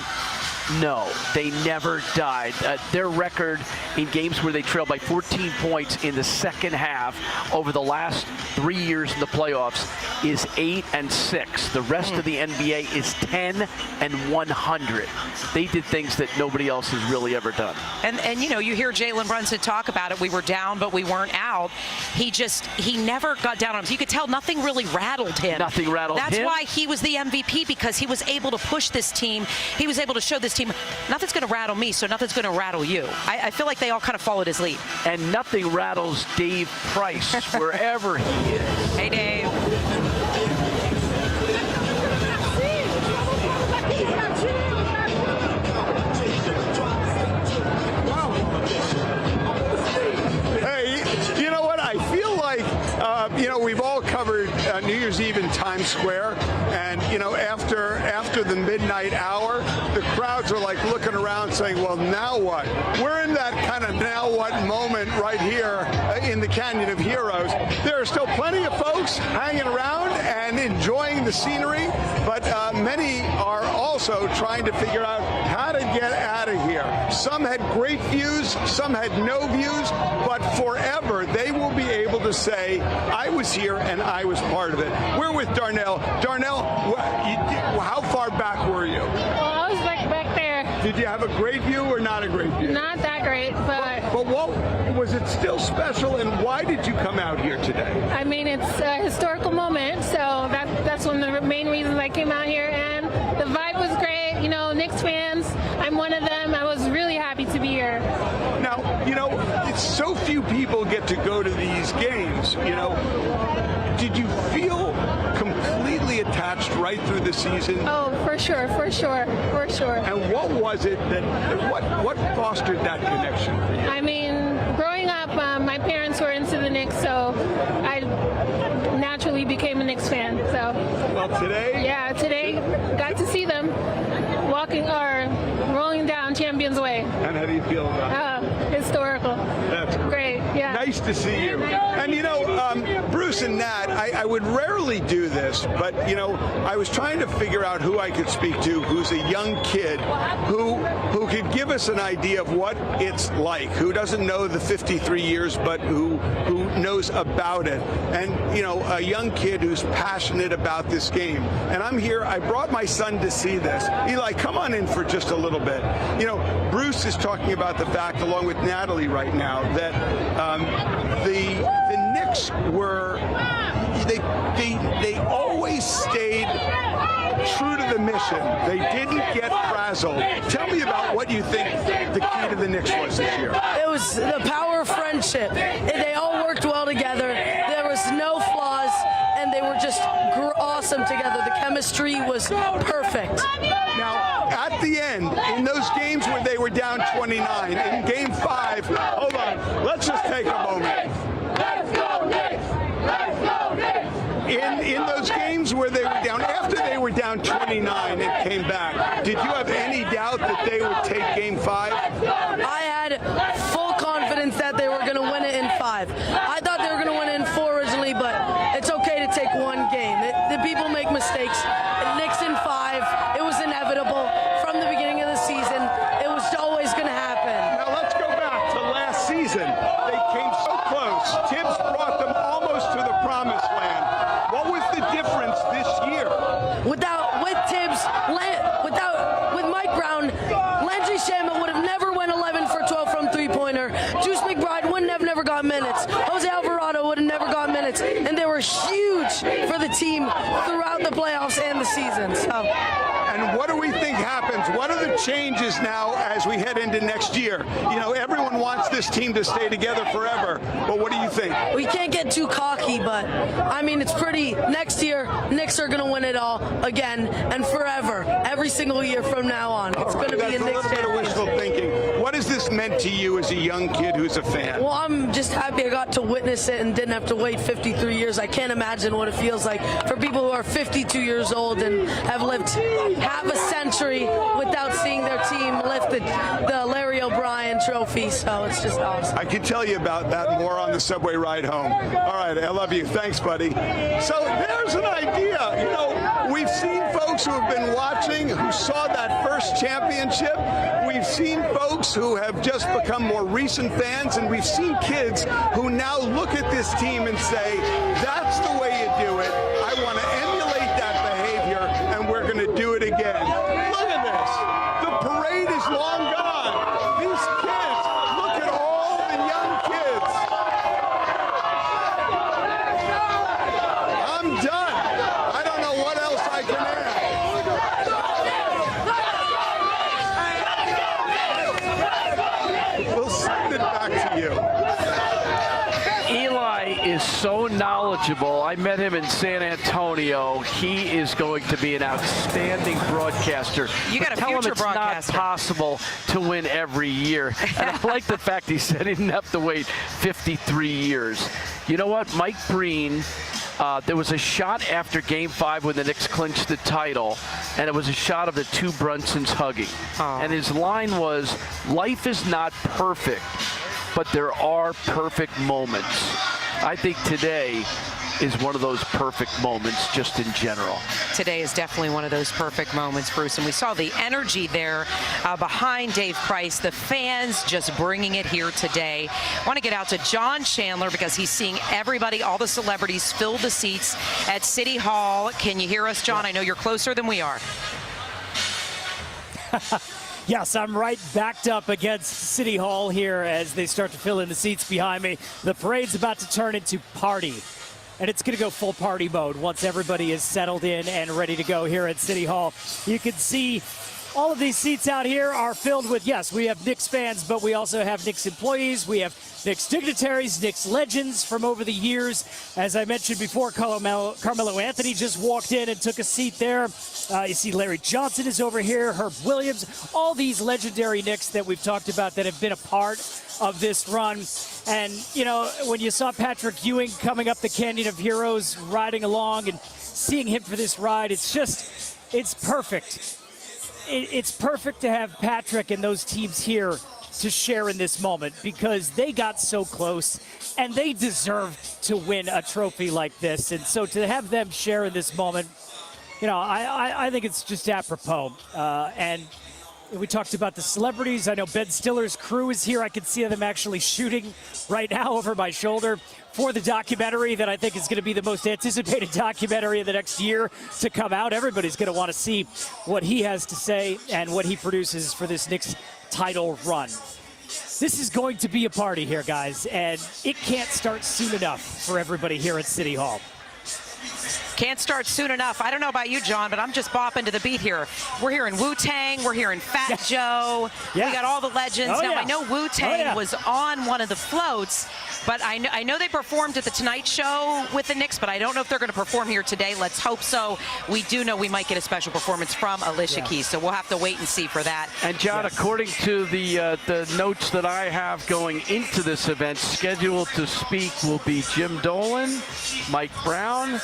no. They never died. Their record in games where they trailed by 14 points in the second half over the last 3 years in the playoffs is 8-6. The rest of the NBA is 10-100. They did things that nobody else has really ever done. And you know, you hear Jalen Brunson talk about it. We were down, but we weren't out. He never got down on him. You could tell nothing really rattled him. Nothing rattled him. That's why he was the MVP, because he was able to push this team. He was able to show this team, nothing's going to rattle me, so nothing's going to rattle you. I feel like they all kind of followed his lead. And nothing rattles Dave Price wherever he is. Hey, Dave. Hey, you know what? I feel like, we've all covered New Year's Eve in Times Square, and, after the midnight hour, the crowds are like looking around saying, well, now what? We're in that kind of now what moment right here in the Canyon of Heroes. There are still plenty of folks hanging around and enjoying the scenery, but many are also trying to figure out how to get out of here. Some had great views, some had no views, but forever they will be able to say, I was here and I was part of it. We're with Darnell. Darnell, how far back were you? Well, I was back there. Did you have a great view or not a great view? Not that great, but what was it still special, and why did you come out here today? I mean, it's a historical moment, so that's one of the main reasons I came out here, and the vibe was great. Knicks fans, I'm one of them. I was really happy to be here. Now, it's so few people get to go to these games, Did you feel completely attached right through the season? Oh, for sure. And what was it what fostered that connection for you? I mean, growing up, my parents were into the Knicks, so I naturally became a Knicks fan. So. Well, today? Yeah, today got to see them rolling down Champions Way. And how do you feel about it? Historical. That's great. Yeah. Nice to see you. And Bruce and Nat, I would rarely do this, but I was trying to figure out who I could speak to who's a young kid who could give us an idea of what it's like, who doesn't know the 53 years, but who knows about it. And a young kid who's passionate about this game. And I'm here, I brought my son to see this. Eli, come on in for just a little bit. Bruce is talking about the fact, along with Natalie right now, that the Knicks were, they always stayed true to the mission. They didn't get frazzled. Tell me about what you think the key to the Knicks was this year. It was the power of friendship. They all worked well together. There was no flaws, and they were just awesome together. The chemistry was perfect. Now, at the end, in those games where they were down 29, in Game 5, hold on, let's just take a moment. Let's go Knicks! Let's go Knicks! In those games where they were down, after they were down 29 and came back, did you have any doubt that they would take Game 5? I had full confidence that they were going to win it in 5. sweepstakes. Knicks in 5. It was inevitable from the beginning of the season. It was always going to happen. Now let's go back to last season. They came so close. Tibbs brought them almost to the promised land. What was the difference this year? With Tibbs, with Mike Brown, Landry Shamet would have never went 11 for 12 from three-pointer. Juice McBride wouldn't have never got minutes. Jose Alvarado would have never got minutes. And they were huge for the team throughout the playoffs and the season. So. And what do we think happens? What are the changes now as we head into next year? You know, everyone wants this team to stay together forever, but what do you think? We can't get too cocky, but I mean, it's pretty. Next year, Knicks are going to win it all again and forever, every single year from now on. It's going to be a Knicks bit of wishful thinking. What has this meant to you as a young kid who's a fan? Well, I'm just happy I got to witness it and didn't have to wait 53 years. I can't imagine what it feels like for people who are 52 years old and have lived half a century without seeing their team lift the Larry O'Brien trophy. So it's just awesome. I could tell you about that more on the subway ride home. All right, I love you. Thanks, buddy. So there's an idea. You know, we've seen folks who have been watching who saw that first championship. We've seen folks who have just become more recent fans, and we've seen kids who now look at this team and say, that's the way you do it. I want to emulate that behavior, and we're going to do it again. Look at this. The parade is long gone. These kids, look at all the young kids. I'm done. I don't know what else I can add. We'll send it back to you. Eli is so knowledgeable. I met him in San Antonio. He is going to be an outstanding broadcaster. You got a Tell him future it's broadcaster. not possible to win every year. And I like the fact he said he didn't have to wait 53 years. You know what? Mike Breen, there was a shot after Game 5 when the Knicks clinched the title, and it was a shot of the two Brunsons hugging. And his line was, life is not perfect, but there are perfect moments. I think today is one of those perfect moments just in general. Today is definitely one of those perfect moments, Bruce, and we saw the energy there behind Dave Price, the fans just bringing it here today. I want to get out to John Chandler because he's seeing everybody, all the celebrities fill the seats at City Hall. Can you hear us, John? I know you're closer than we are. Yes, I'm right backed up against City Hall here as they start to fill in the seats behind me. The parade's about to turn into party, and it's going to go full party mode once everybody is settled in and ready to go here at City Hall. You can see all of these seats out here are filled with, yes, we have Knicks fans, but we also have Knicks employees. We have Knicks dignitaries, Knicks legends from over the years. As I mentioned before, Carmelo Anthony just walked in and took a seat there. You see Larry Johnson is over here, Herb Williams, all these legendary Knicks that we've talked about that have been a part of this run. And, you know, when you saw Patrick Ewing coming up the Canyon of Heroes, riding along and seeing him for this ride, it's perfect. It's perfect to have Patrick and those teams here to share in this moment because they got so close and they deserved to win a trophy like this. And so to have them share in this moment, you know, I think it's just apropos. And we talked about the celebrities. I know Ben Stiller's crew is here. I can see them actually shooting right now over my shoulder for the documentary that I think is going to be the most anticipated documentary of the next year to come out. Everybody's going to want to see what he has to say and what he produces for this Knicks title run. This is going to be a party here, guys, and it can't start soon enough for everybody here at City Hall. Can't start soon enough. I don't know about you, John, but I'm just bopping to the beat here. We're hearing Wu-Tang. We're hearing Fat Joe. We got all the legends. Now, I know Wu-Tang was on one of the floats, but I know they performed at the Tonight Show with the Knicks, but I don't know if they're going to perform here today. Let's hope so. We do know we might get a special performance from Alicia Keys, so we'll have to wait and see for that. And, John, according to the notes that I have going into this event, scheduled to speak will be Jim Dolan, Mike Brown,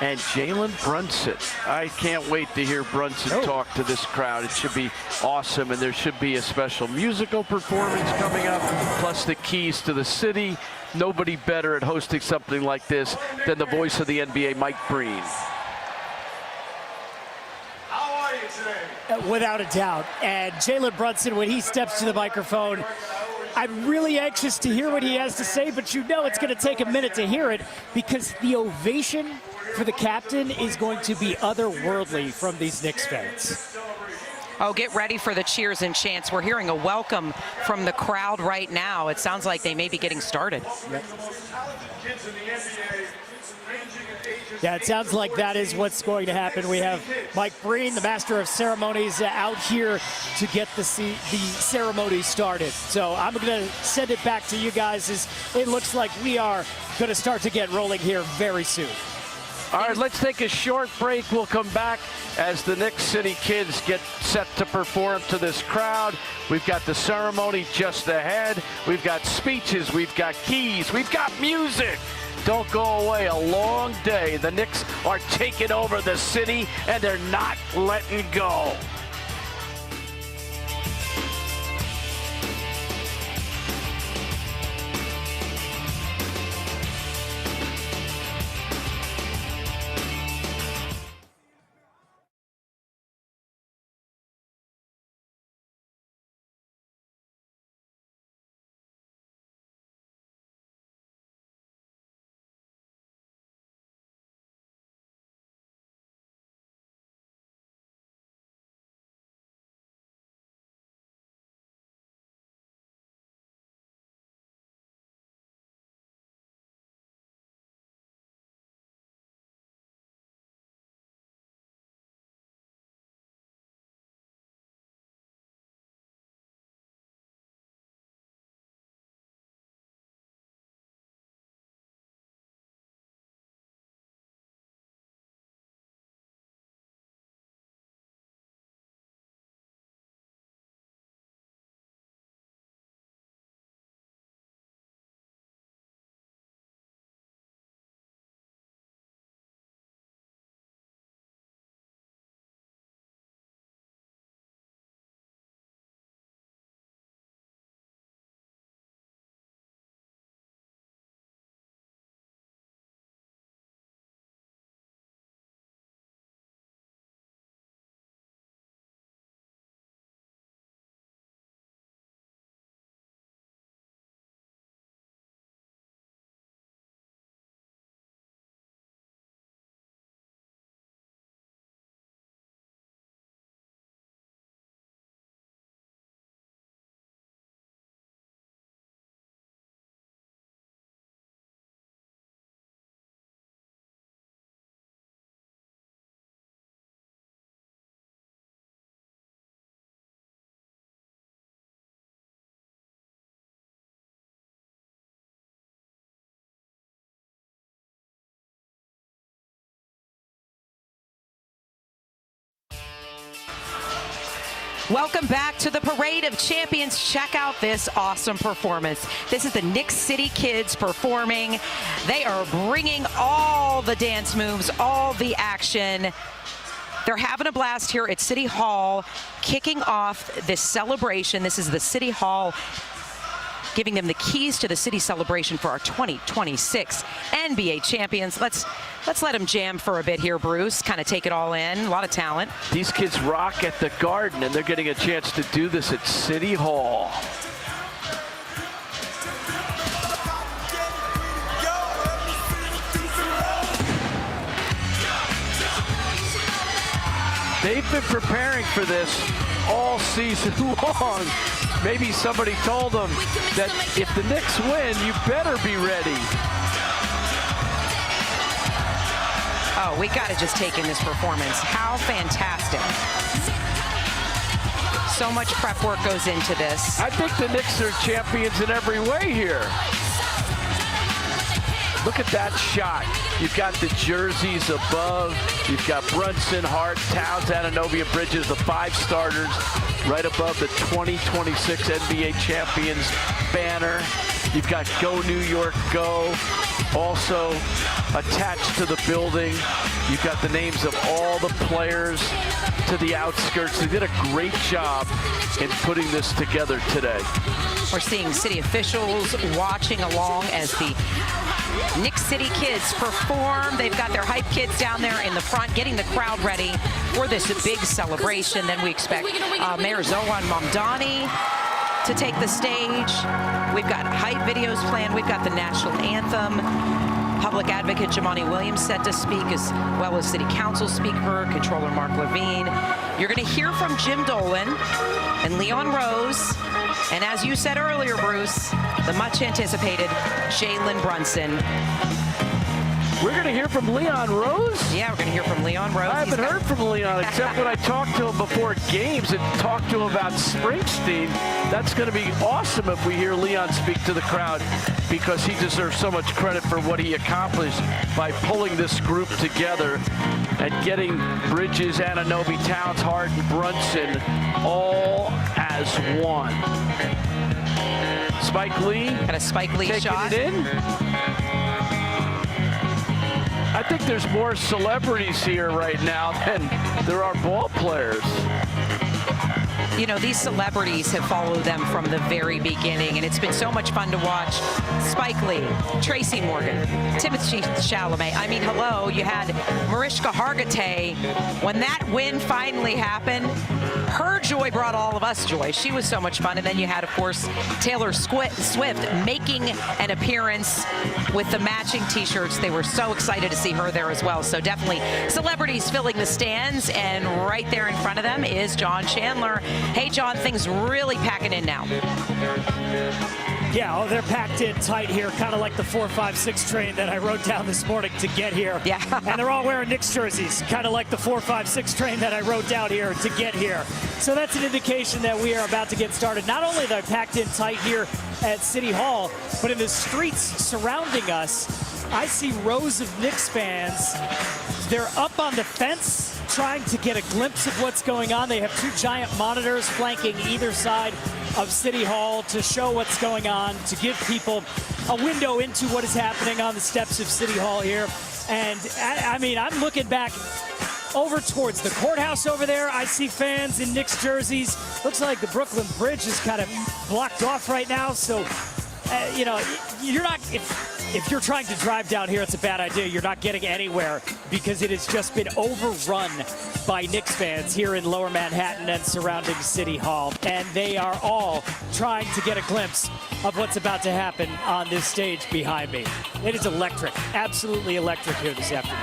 and Jalen Brunson. I can't wait to hear Brunson talk to this crowd. It should be awesome, and there should be a special musical performance coming up, plus the keys to the city. Nobody better at hosting something like this than the voice of the NBA, Mike Breen. Without a doubt. And Jalen Brunson, when he steps to the microphone, I'm really anxious to hear what he has to say, but you know it's going to take a minute to hear it because the ovation for the captain is going to be otherworldly from these Knicks fans. Oh, get ready for the cheers and chants. We're hearing a welcome from the crowd right now. It sounds like they may be getting started. Yep. Yeah, it sounds like that is what's going to happen. We have Mike Breen, the master of ceremonies, out here to get the ceremony started. So I'm going to send it back to you guys as it looks like we are going to start to get rolling here very soon. All right, let's take a short break. We'll come back as the Knicks City Kids get set to perform to this crowd. We've got the ceremony just ahead. We've got speeches. We've got keys. We've got music. Don't go away. A long day. The Knicks are taking over the city, and they're not letting go. Welcome back to the Parade of Champions. Check out this awesome performance. This is the Knicks City Kids performing. They are bringing all the dance moves, all the action. They're having a blast here at City Hall, kicking off this celebration. This is the City Hall giving them the keys to the city celebration for our 2026 NBA champions. Let's let them jam for a bit here, Bruce. Kind of take it all in. A lot of talent. These kids rock at the Garden, and they're getting a chance to do this at City Hall. They've been preparing for this all season long. Maybe somebody told them that if the Knicks win, you better be ready. Oh, we got to just take in this performance. How fantastic. So much prep work goes into this. I think the Knicks are champions in every way here. Look at that shot. You've got the jerseys above. You've got Brunson, Hart, Towns, Anunoby, Bridges, the 5 starters right above the 2026 NBA Champions banner. You've got Go New York Go also attached to the building. You've got the names of all the players to the outskirts. They did a great job in putting this together today. We're seeing city officials watching along as the Knicks City kids perform. They've got their hype kids down there in the front, getting the crowd ready for this big celebration. Then we expect Mayor Zoran Mamdani to take the stage. We've got hype videos planned. We've got the national anthem. Public Advocate Jamani Williams set to speak, as well as City Council Speaker, Controller Mark Levine. You're going to hear from Jim Dolan and Leon Rose, and as you said earlier, Bruce, the much anticipated Jalen Brunson. We're going to hear from Leon Rose? Yeah, we're going to hear from Leon Rose. I haven't heard from Leon except when I talked to him before games and talked to him about Springsteen. That's going to be awesome if we hear Leon speak to the crowd, because he deserves so much credit for what he accomplished by pulling this group together and getting Bridges, Anunoby, Towns, Harden, Brunson all as one. Spike Lee. Got a Spike Lee shot. Taking it in. I think there's more celebrities here right now than there are ball players. You know, these celebrities have followed them from the very beginning, and it's been so much fun to watch. Spike Lee, Tracy Morgan, Timothée Chalamet. I mean, hello, you had Mariska Hargitay. When that win finally happened, her joy brought all of us joy. She was so much fun. And then you had, of course, Taylor Swift making an appearance with the matching T-shirts. They were so excited to see her there as well. So definitely celebrities filling the stands, and right there in front of them is John Chandler. Hey, John, things really packing in now. Yeah, they're packed in tight here, kind of like the 456 train that I rode down this morning to get here. Yeah. And they're all wearing Knicks jerseys, kind of like the 456 train that I rode down here to get here. So that's an indication that we are about to get started. Not only are they packed in tight here at City Hall, but in the streets surrounding us, I see rows of Knicks fans. They're up on the fence, trying to get a glimpse of what's going on. They have two giant monitors flanking either side of City Hall to show what's going on, to give people a window into what is happening on the steps of City Hall here. And I mean, I'm looking back over towards the courthouse over there. I see fans in Knicks jerseys. Looks like the Brooklyn Bridge is kind of blocked off right now. So, you know, you're not, if you're trying to drive down here, it's a bad idea. You're not getting anywhere because it has just been overrun by Knicks fans here in Lower Manhattan and surrounding City Hall. And they are all trying to get a glimpse of what's about to happen on this stage behind me. It is electric, absolutely electric here this afternoon.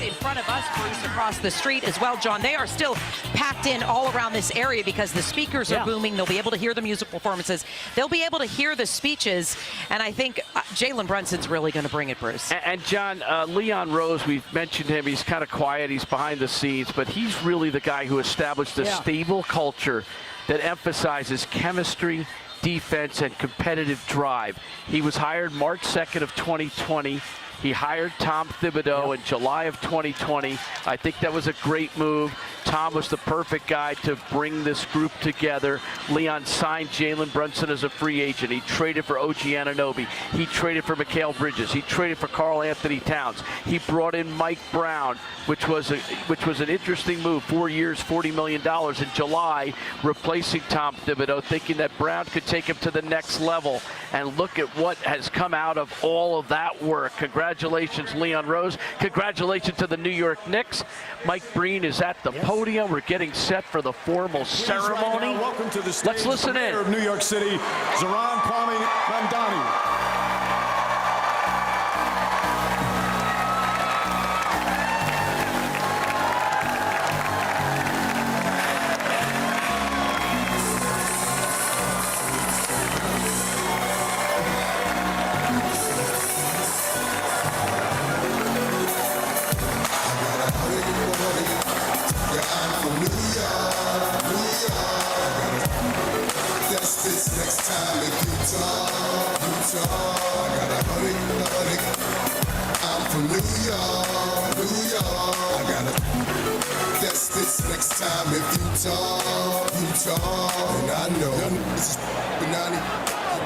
In front of us, Bruce, across the street as well, John. They are still packed in all around this area because the speakers are booming. They'll be able to hear the music performances. They'll be able to hear the speeches. And I think Jalen Brunson's really going to bring it, Bruce. And John, Leon Rose, we've mentioned him. He's kind of quiet. He's behind the scenes. But he's really the guy who established a stable culture that emphasizes chemistry, defense, and competitive drive. He was hired March 2nd of 2020. He hired Tom Thibodeau in July of 2020. I think that was a great move. Tom was the perfect guy to bring this group together. Leon signed Jalen Brunson as a free agent. He traded for OG Anunoby. He traded for Mikal Bridges. He traded for Karl Anthony Towns. He brought in Mike Brown, which was an interesting move. 4 years, $40 million in July, replacing Tom Thibodeau, thinking that Brown could take him to the next level. And look at what has come out of all of that work. Congratulations, Leon Rose. Congratulations to the New York Knicks. Mike Breen is at the podium. We're getting set for the formal ceremony. Right now, welcome to the stage, let's listen in. Mayor of New York City, Zoran Mamdani.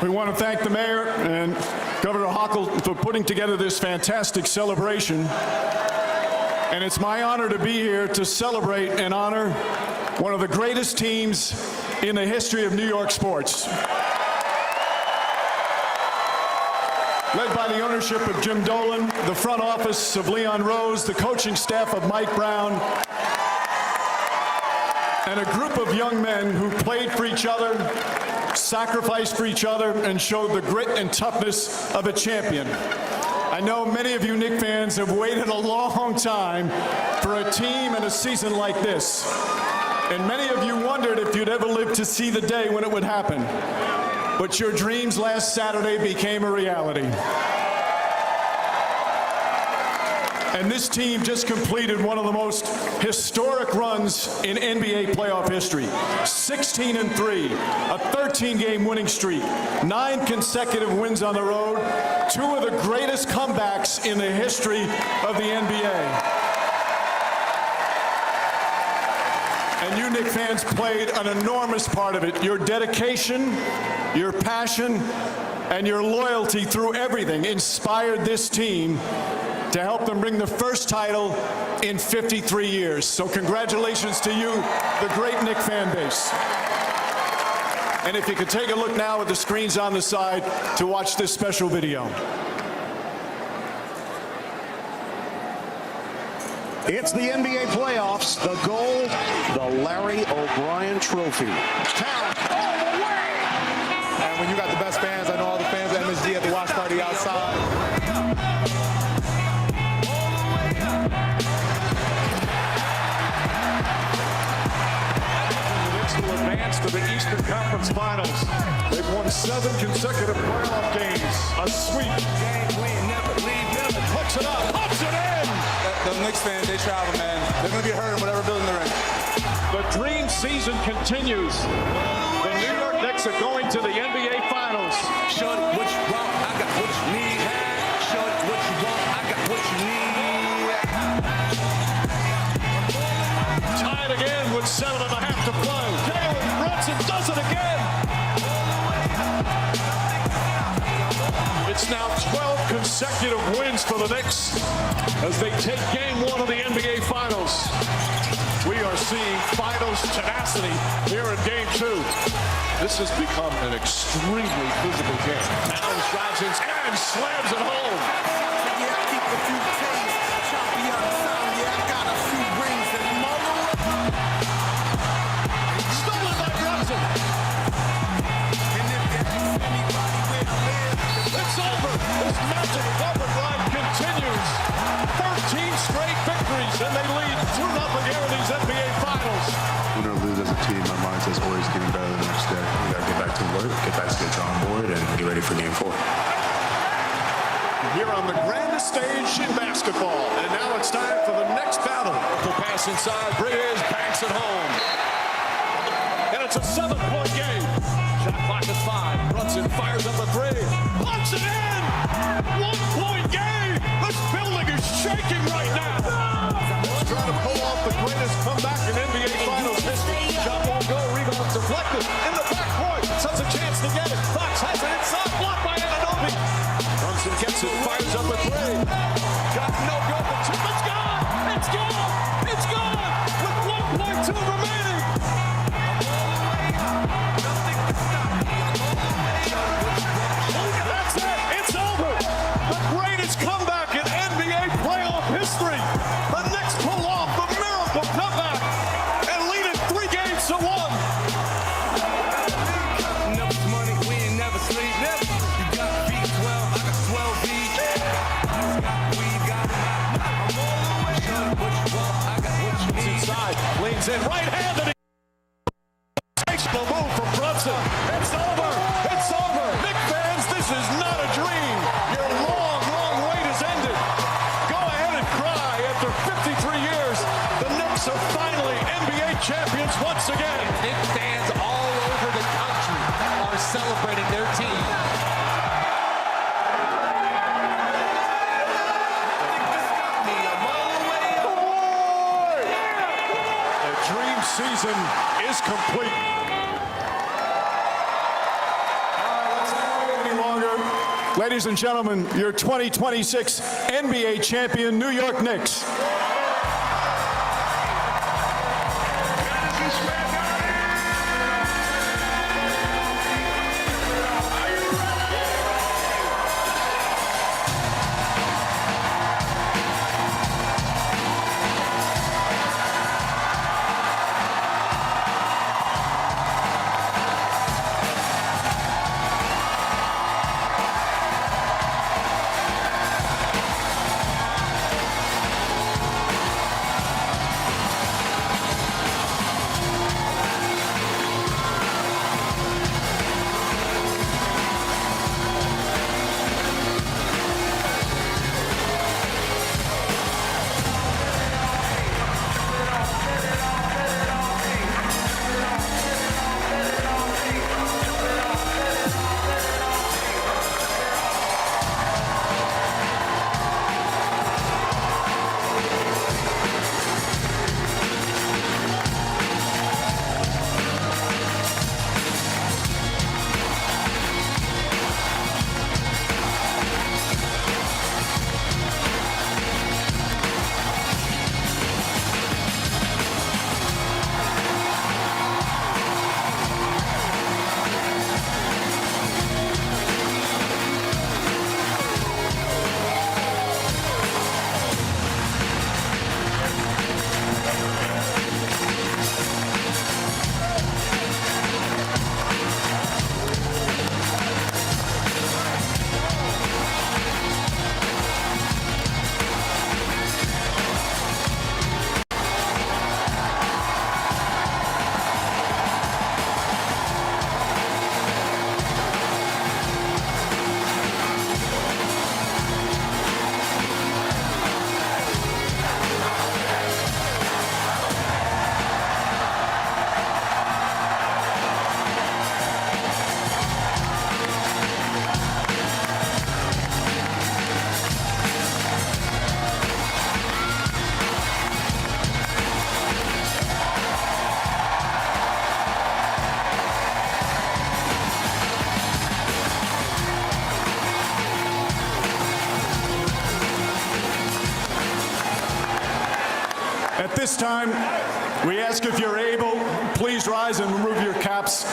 We want to thank the mayor and Governor Hochul for putting together this fantastic celebration. And it's my honor to be here to celebrate and honor one of the greatest teams in the history of New York sports. led by the ownership of Jim Dolan, the front office of Leon Rose, the coaching staff of Mike Brown, and a group of young men who played for each other, sacrificed for each other, and showed the grit and toughness of a champion. I know many of you Knicks fans have waited a long time for a team and a season like this. And many of you wondered if you'd ever live to see the day when it would happen. But your dreams last Saturday became a reality. And this team just completed one of the most historic runs in NBA playoff history. 16-3, a 13-game winning streak, 9 consecutive wins on the road, 2 of the greatest comebacks in the history of the NBA. And you Knicks fans played an enormous part of it. Your dedication, your passion, and your loyalty through everything inspired this team to help them bring the first title in 53 years. So congratulations to you, the great Knicks fan base. And if you could take a look now at the screens on the side to watch this special video. It's the NBA playoffs. The goal, the Larry O'Brien Trophy. Talent all the way! And when you got the best fans, I know all the fans at MSG at the watch party outside. Advance to the Eastern Conference Finals. They've won 7 consecutive playoff games. A sweep. Puts it up, pops it in. The Knicks fans, they travel, man. They're going to be hurt in whatever building they're in. The dream season continues. The New York Knicks are going to the NBA Finals. Shorty, what you want? I got what you need. Shorty, what you want? I got what you need. Tied again with 7.5 to play. Jalen Brunson does it again. It's now 12 consecutive wins for the Knicks as they take game 1 of the NBA Finals. We are seeing finals tenacity here in game 2. This has become an extremely physical game. Towns drives in and slams it home. Yeah, I keep a few K's. Choppy on the sound. Yeah, I got a few rings and mother. Stolen by Brunson. And if you ask anybody where I live, It's over. This magic cover drive continues. 13 straight victories, and they lead 2-0 here in these NBA Finals. Win or lose as a team, my mindset's always getting better the next day. We got to get back to work, get back to the drawing board, and get ready for game 4. Here on the grandest stage in basketball. And now it's time for the next battle. The pass inside, Bridges banks it home. And it's a 7-point game. Shot clock at 5. Brunson fires up a 3. Punts it in! 1-point game! This building is shaking right now. Let's try to pull off the greatest comeback in NBA Finals history. Shot won't go, rebound deflected. In the backcourt, has a chance to get it. Fox has it inside, blocked by Anunoby. Brunson gets it, fires up a 3. Shot no good, but 2. It's gone! It's gone! It's gone! With 1.2 remaining. That's it! It's over! The greatest comeback in NBA playoff history! The Knicks pull off the miracle comeback and lead it 3 games to 1! never money, we ain't never sleep. Never. You got B12, I got 12 B. We got it. I'm all the way. Shorty, what you want? I got what you need. Inside, leans in, right-handed. Takes the move from Brunson. It's over! It's over! Knicks fans, this is not a dream. Your long, long wait has ended. Go ahead and cry. After 53 years, the Knicks are finally NBA champions once again. Knicks fans all over the country are celebrating their team. The dream season is complete. Any longer. Ladies and gentlemen, your 2026 NBA champion New York Knicks. At this time, we ask if you're able, please rise and remove your caps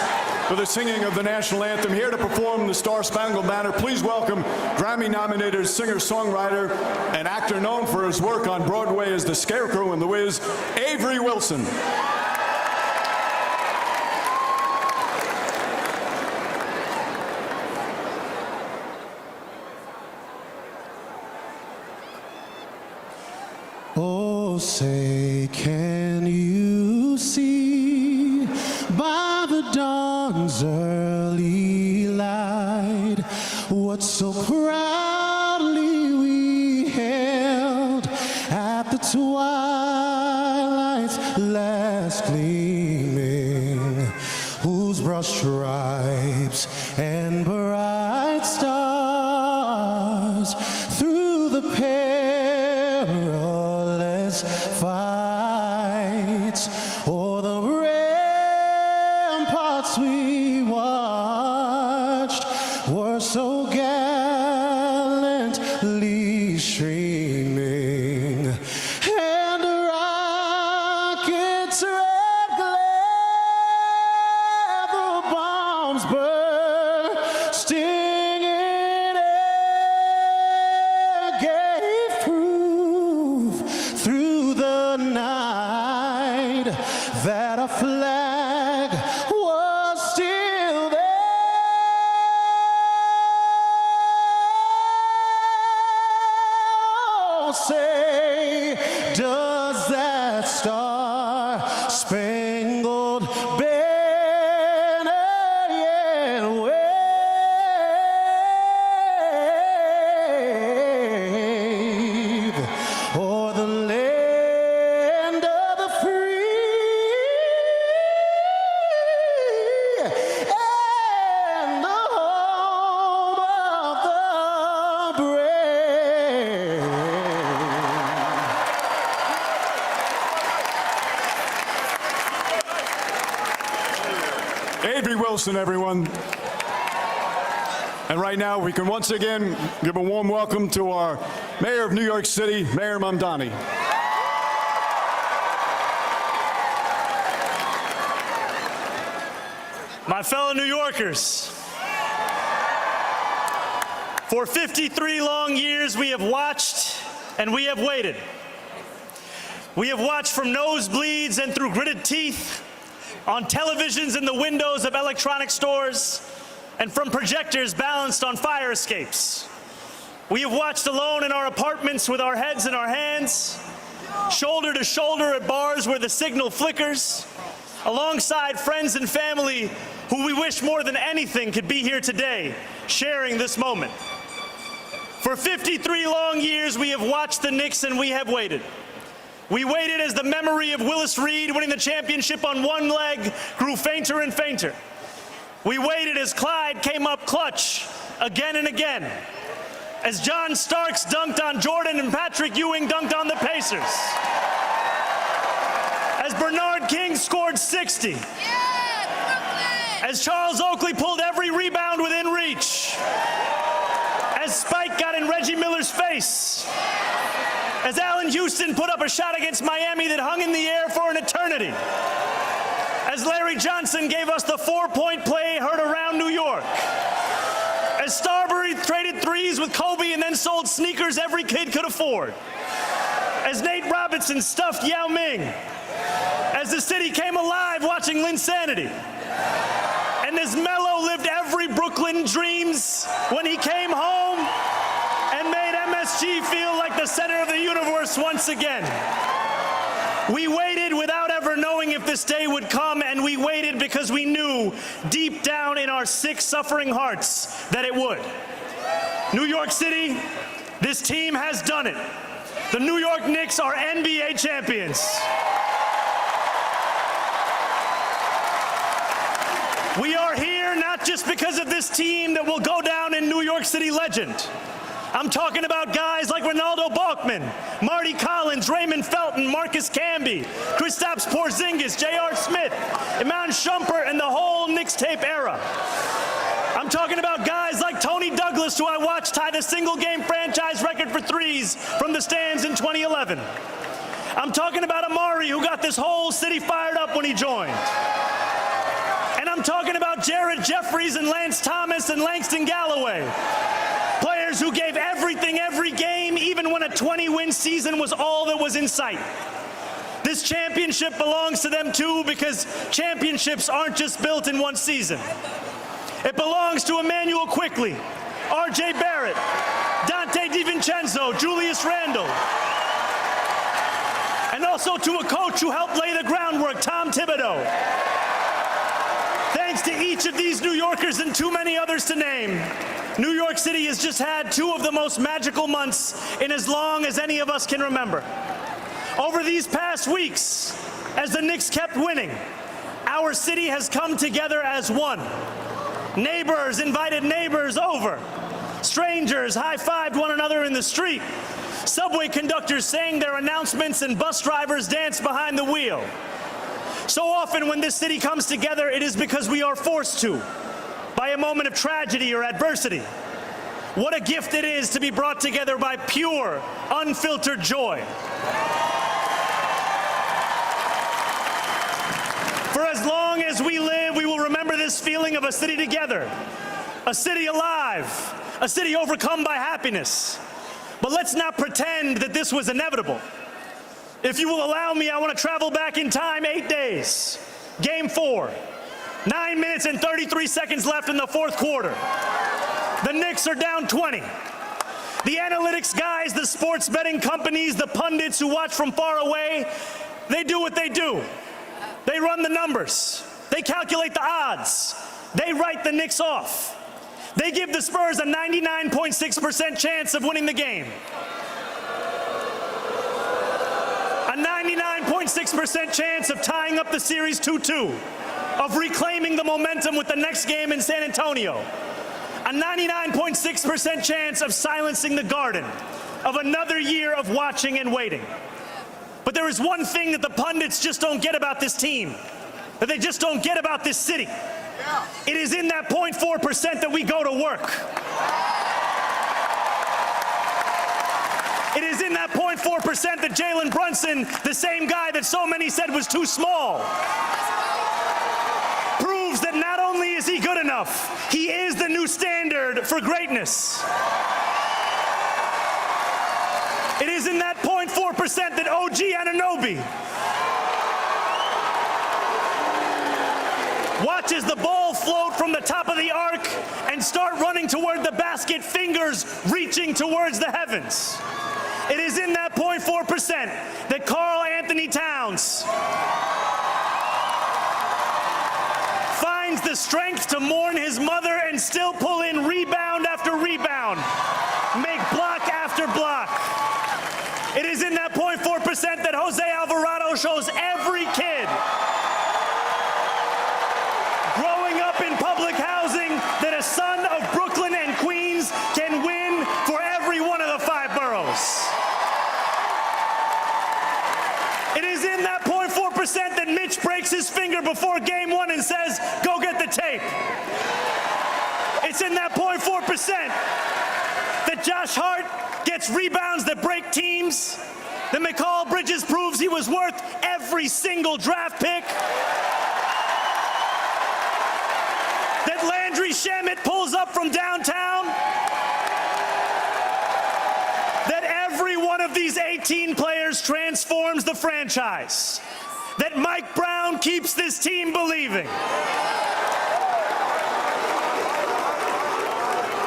for the singing of the national anthem. Here to perform the Star Spangled Banner, please welcome Grammy-nominated singer-songwriter and actor known for his work on Broadway as the Scarecrow in The Wiz, Avery Wilson. Oh, say, can you see by the dawn's early light what so proudly we held at the twilight's last gleaming, whose broad stripes and bright stars through the perilous fights o'er the ramparts we watched were so gallantly streaming, and a rocket's red glare, the bombs bursting in air gave proof through the night that a flag was still there. Oh, say, does that star-spangled banner yet wave o'er the land of the free and the home of the brave? Avery Wilson, everyone. And right now, we can once again give a warm welcome to our Mayor of New York City, Mayor Mamdani. My fellow New Yorkers, for 53 long years we have watched and we have waited. We have watched from nosebleeds and through gritted teeth, on televisions in the windows of electronic stores, and from projectors balanced on fire escapes. We have watched alone in our apartments with our heads in our hands, shoulder to shoulder at bars where the signal flickers, alongside friends and family who we wish more than anything could be here today, sharing this moment. For 53 long years, we have watched the Knicks and we have waited. We waited as the memory of Willis Reed winning the championship on one leg grew fainter and fainter. We waited as Clyde came up clutch again and again, as John Starks dunked on Jordan and Patrick Ewing dunked on the Pacers, as Bernard King scored 60, as Charles Oakley pulled every rebound within reach, as Spike got in Reggie Miller's face, as Allen Houston put up a shot against Miami that hung in the air for an eternity, as Larry Johnson gave us the four-point play heard around New York, as Starbury traded threes with Kobe and then sold sneakers every kid could afford, as Nate Robinson stuffed Yao Ming, as the city came alive watching Linsanity, and as Melo lived every Brooklyn dreams when he came home and made MSG feel like the center of the universe once again. We waited without ever knowing if this day would come, and we waited because we knew deep down in our sick, suffering hearts that it would. New York City, this team has done it. The New York Knicks are NBA champions. We are here not just because of this team that will go down in New York City legend. I'm talking about guys like Ronaldo Balkman, Marty Collins, Raymond Felton, Marcus Camby, Kristaps Porzingis, J.R. Smith, Iman Shumpert, and the whole Knicks tape era. I'm talking about guys like Tony Douglas, who I watched tie the single-game franchise record for threes from the stands in 2011. I'm talking about Amari, who got this whole city fired up when he joined. And I'm talking about Jared Jeffries and Lance Thomas and Langston Galloway. Players who gave everything every game, even when a 20-win season was all that was in sight. This championship belongs to them too, because championships aren't just built in one season. It belongs to Emmanuel Quickly, R.J. Barrett, Dante DiVincenzo, Julius Randle, and also to a coach who helped lay the groundwork, Tom Thibodeau. Thanks to each of these New Yorkers and too many others to name, New York City has just had two of the most magical months in as long as any of us can remember. Over these past weeks, as the Knicks kept winning, our city has come together as one. Neighbors invited neighbors over. Strangers high-fived one another in the street. Subway conductors sang their announcements and bus drivers danced behind the wheel. So often when this city comes together, it is because we are forced to, by a moment of tragedy or adversity. What a gift it is to be brought together by pure, unfiltered joy. For as long as we live, we will remember this feeling of a city together, a city alive, a city overcome by happiness. But let's not pretend that this was inevitable. If you will allow me, I want to travel back in time 8 days. Game 4. 9 minutes and 33 seconds left in the fourth quarter. The Knicks are down 20. The analytics guys, the sports betting companies, the pundits who watch from far away, they do what they do. They run the numbers. They calculate the odds. They write the Knicks off. They give the Spurs a 99.6% chance of winning the game. A 99.6% chance of tying up the series 2-2, of reclaiming the momentum with the next game in San Antonio. A 99.6% chance of silencing the Garden, of another year of watching and waiting. But there is one thing that the pundits just don't get about this team, that they just don't get about this city. It is in that 0.4% that we go to work. It is in that 0.4% that Jalen Brunson, the same guy that so many said was too small, proves that not only is he good enough, he is the new standard for greatness. It is in that 0.4% that OG Anunoby watches the ball float from the top of the arc and start running toward the basket, fingers reaching towards the heavens. It is in that 0.4% that Karl Anthony Towns finds the strength to mourn his mother and still pull in rebound after rebound, make block after block. It is in that 0.4% that Jose Alvarado shows every kid growing up in public housing that a son of Brooklyn and Queens can win for every one of the 5 boroughs. It is in that 0.4% that Mitch breaks his finger before game 1 and says, go get the tape. It's in that 0.4% that Josh Hart gets rebounds that break teams, that McCall Bridges proves he was worth every single draft pick, that Landry Shamet pulls up from downtown, that every one of these 18 players transforms the franchise, that Mike Brown keeps this team believing.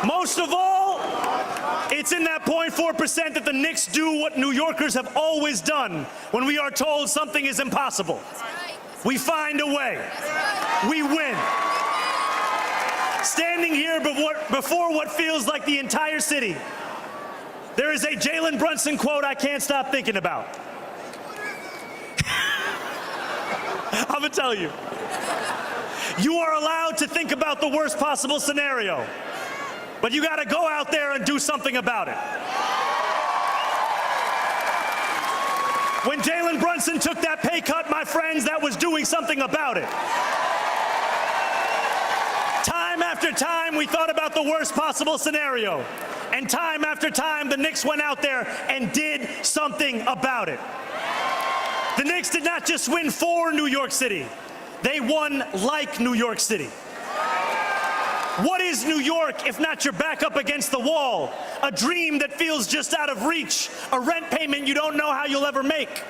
Most of all, it's in that 0.4% that the Knicks do what New Yorkers have always done when we are told something is impossible. We find a way. We win. Standing here before what feels like the entire city, there is a Jalen Brunson quote I can't stop thinking about. I'm gonna tell you. You are allowed to think about the worst possible scenario, but you gotta go out there and do something about it. When Jalen Brunson took that pay cut, my friends, that was doing something about it. Time after time, we thought about the worst possible scenario. And time after time, the Knicks went out there and did something about it. The Knicks did not just win for New York City. They won like New York City. What is New York if not your back up against the wall? A dream that feels just out of reach, a rent payment you don't know how you'll ever make.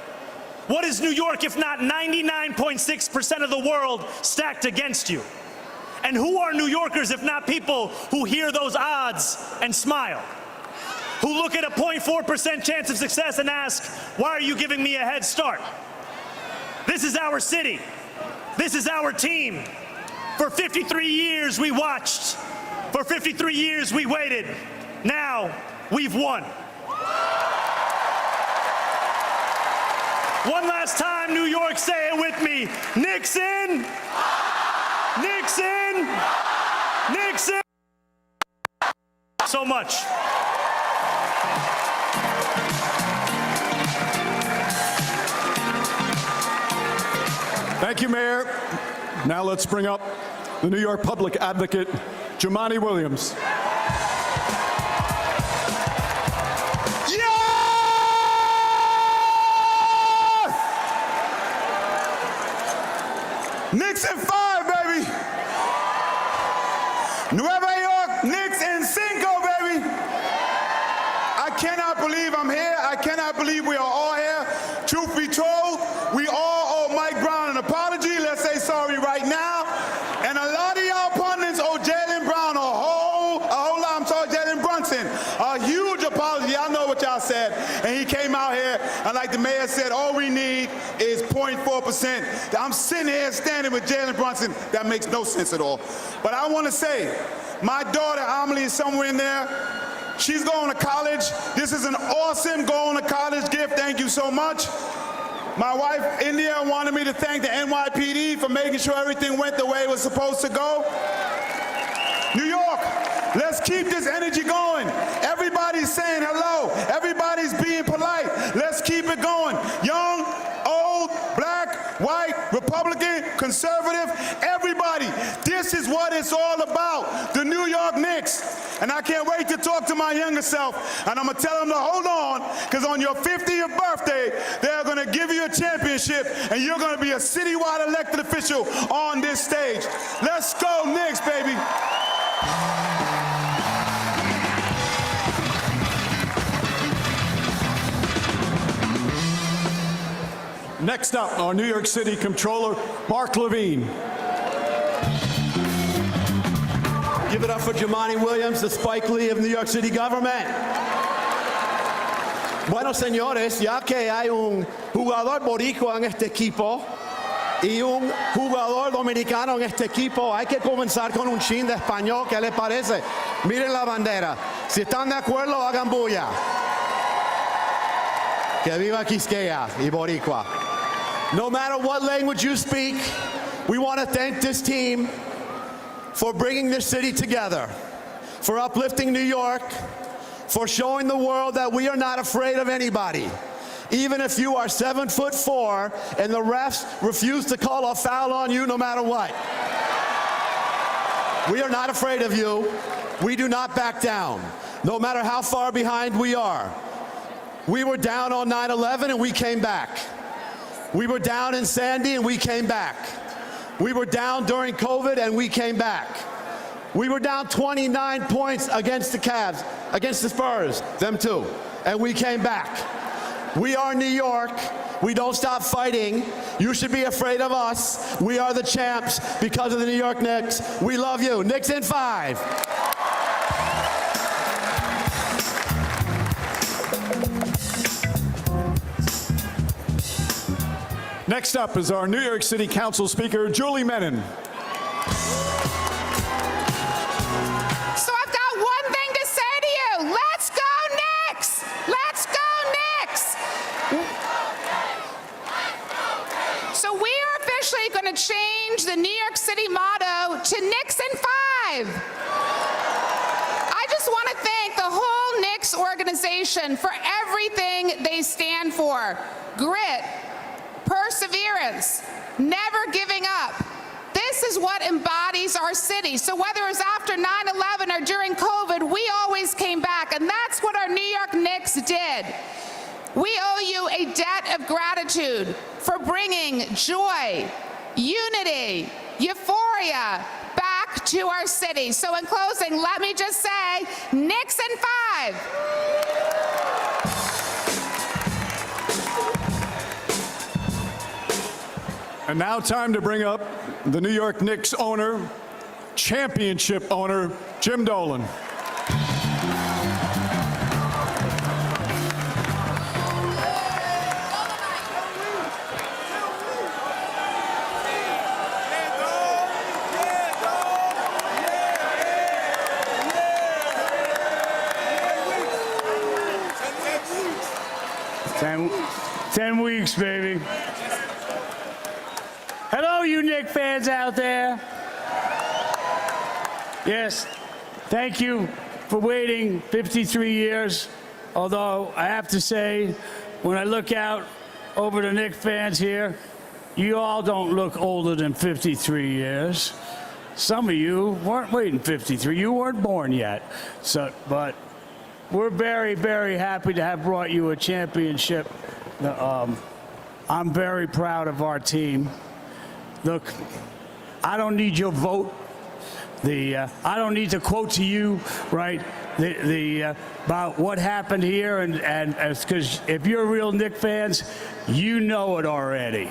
What is New York if not 99.6% of the world stacked against you? And who are New Yorkers if not people who hear those odds and smile? Who look at a 0.4% chance of success and ask, why are you giving me a head start? This is our city. This is our team. For 53 years we watched. For 53 years we waited. Now we've won. One last time, New York, say it with me. Knicks in. Knicks in. Knicks in. So much. Thank you, Mayor. Now let's bring up the New York Public Advocate, Jumaane Williams. Knicks in 5, baby. Nueva York, Knicks in 5, baby. I cannot believe I'm here. I cannot believe we are all here. Truth be told, we all owe Mike Brown an apology. Let's say sorry right now. And a lot of y'all pundits owe Jaylen Brown a whole lot. I'm sorry, Jalen Brunson, a huge apology. I know what y'all said. And he came out here, and like the mayor said, all we need is 0.4%. I'm sitting here standing with Jalen Brunson. That makes no sense at all. But I want to say, my daughter, Amelie, is somewhere in there. She's going to college. This is an awesome going to college gift. Thank you so much. My wife, India, wanted me to thank the NYPD for making sure everything went the way it was supposed to go. New York, let's keep this energy going. Everybody's saying hello. Everybody's being polite. Let's keep it going. Young, old, black, white, Republican, conservative, everybody. This is what it's all about, the New York Knicks. And I can't wait to talk to my younger self, and I'm going to tell them to hold on, because on your 50th birthday, they're going to give you a championship, and you're going to be a citywide elected official on this stage. Let's go, Knicks, baby. Next up, our New York City Comptroller, Mark Levine. Give it up for Jumaane Williams, the Spike Lee of New York City government. Bueno, señores, ya que hay un jugador boricua en este equipo y un jugador dominicano en este equipo, hay que comenzar con un chin de español. ¿Qué les parece? Miren la bandera. Si están de acuerdo, hagan bulla. Que viva Quisqueya y Boricua. No matter what language you speak, we want to thank this team for bringing this city together, for uplifting New York, for showing the world that we are not afraid of anybody. Even if you are 7'4" and the refs refuse to call a foul on you no matter what. We are not afraid of you. We do not back down, no matter how far behind we are. We were down on 9/11 and we came back. We were down in Sandy and we came back. We were down during COVID and we came back. We were down 29 points against the Cavs, against the Spurs, them too, and we came back. We are New York. We don't stop fighting. You should be afraid of us. We are the champs because of the New York Knicks. We love you. Knicks in 5. Next up is our New York City Council Speaker, Julie Menin. So I've got one thing to say to you. Let's go Knicks! Let's go Knicks! So we are officially going to change the New York City motto to Knicks in 5. I just want to thank the whole Knicks organization for everything they stand for. Grit, perseverance, never giving up. This is what embodies our city. So whether it was after 9/11 or during COVID, we always came back, and that's what our New York Knicks did. We owe you a debt of gratitude for bringing joy, unity, euphoria back to our city. So in closing, let me just say, Knicks in 5. And now time to bring up the New York Knicks owner, championship owner, Jim Dolan. 10 weeks, baby. Hello, you Knicks fans out there. Yes, thank you for waiting 53 years. Although I have to say, when I look out over the Knicks fans here, you all don't look older than 53 years. Some of you weren't waiting 53. You weren't born yet. But we're very, very happy to have brought you a championship. I'm very proud of our team. Look, I don't need your vote. I don't need to quote to you, right, about what happened here, and because if you're real Knicks fans, you know it already.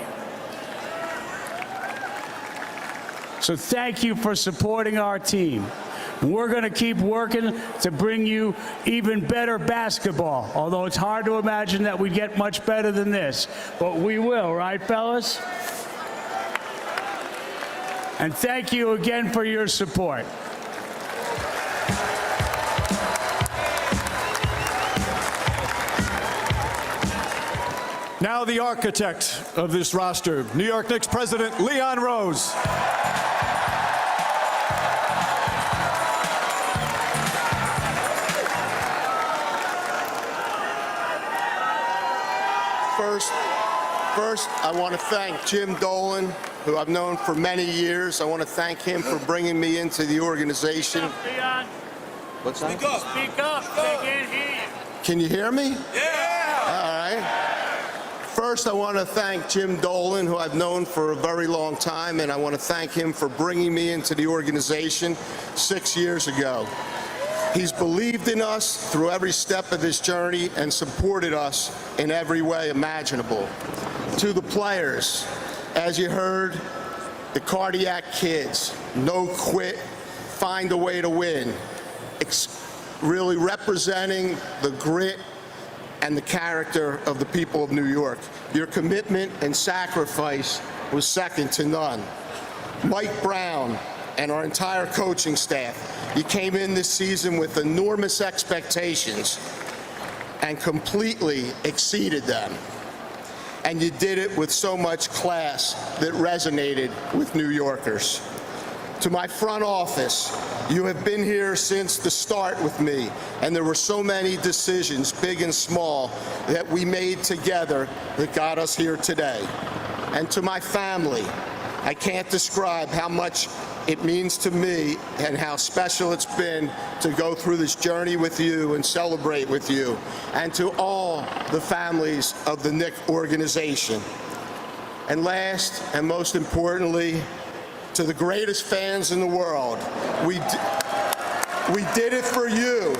So thank you for supporting our team. We're going to keep working to bring you even better basketball, although it's hard to imagine that we get much better than this. But we will, right, fellas? And thank you again for your support. Now the architect of this roster, New York Knicks president Leon Rose. First, I want to thank Jim Dolan, who I've known for many years. I want to thank him for bringing me into the organization. Leon. What's that? Speak up. Speak up. They can't hear you. Can you hear me? Yeah. All right. First, I want to thank Jim Dolan, who I've known for a very long time, and I want to thank him for bringing me into the organization 6 years ago. He's believed in us through every step of this journey and supported us in every way imaginable. To the players, as you heard, the cardiac kids, no quit, find a way to win, really representing the grit and the character of the people of New York. Your commitment and sacrifice was second to none. Mike Brown and our entire coaching staff, you came in this season with enormous expectations and completely exceeded them. And you did it with so much class that resonated with New Yorkers. To my front office, you have been here since the start with me, and there were so many decisions, big and small, that we made together that got us here today. And to my family, I can't describe how much it means to me and how special it's been to go through this journey with you and celebrate with you, and to all the families of the Knicks organization. And last and most importantly, to the greatest fans in the world, we did it for you.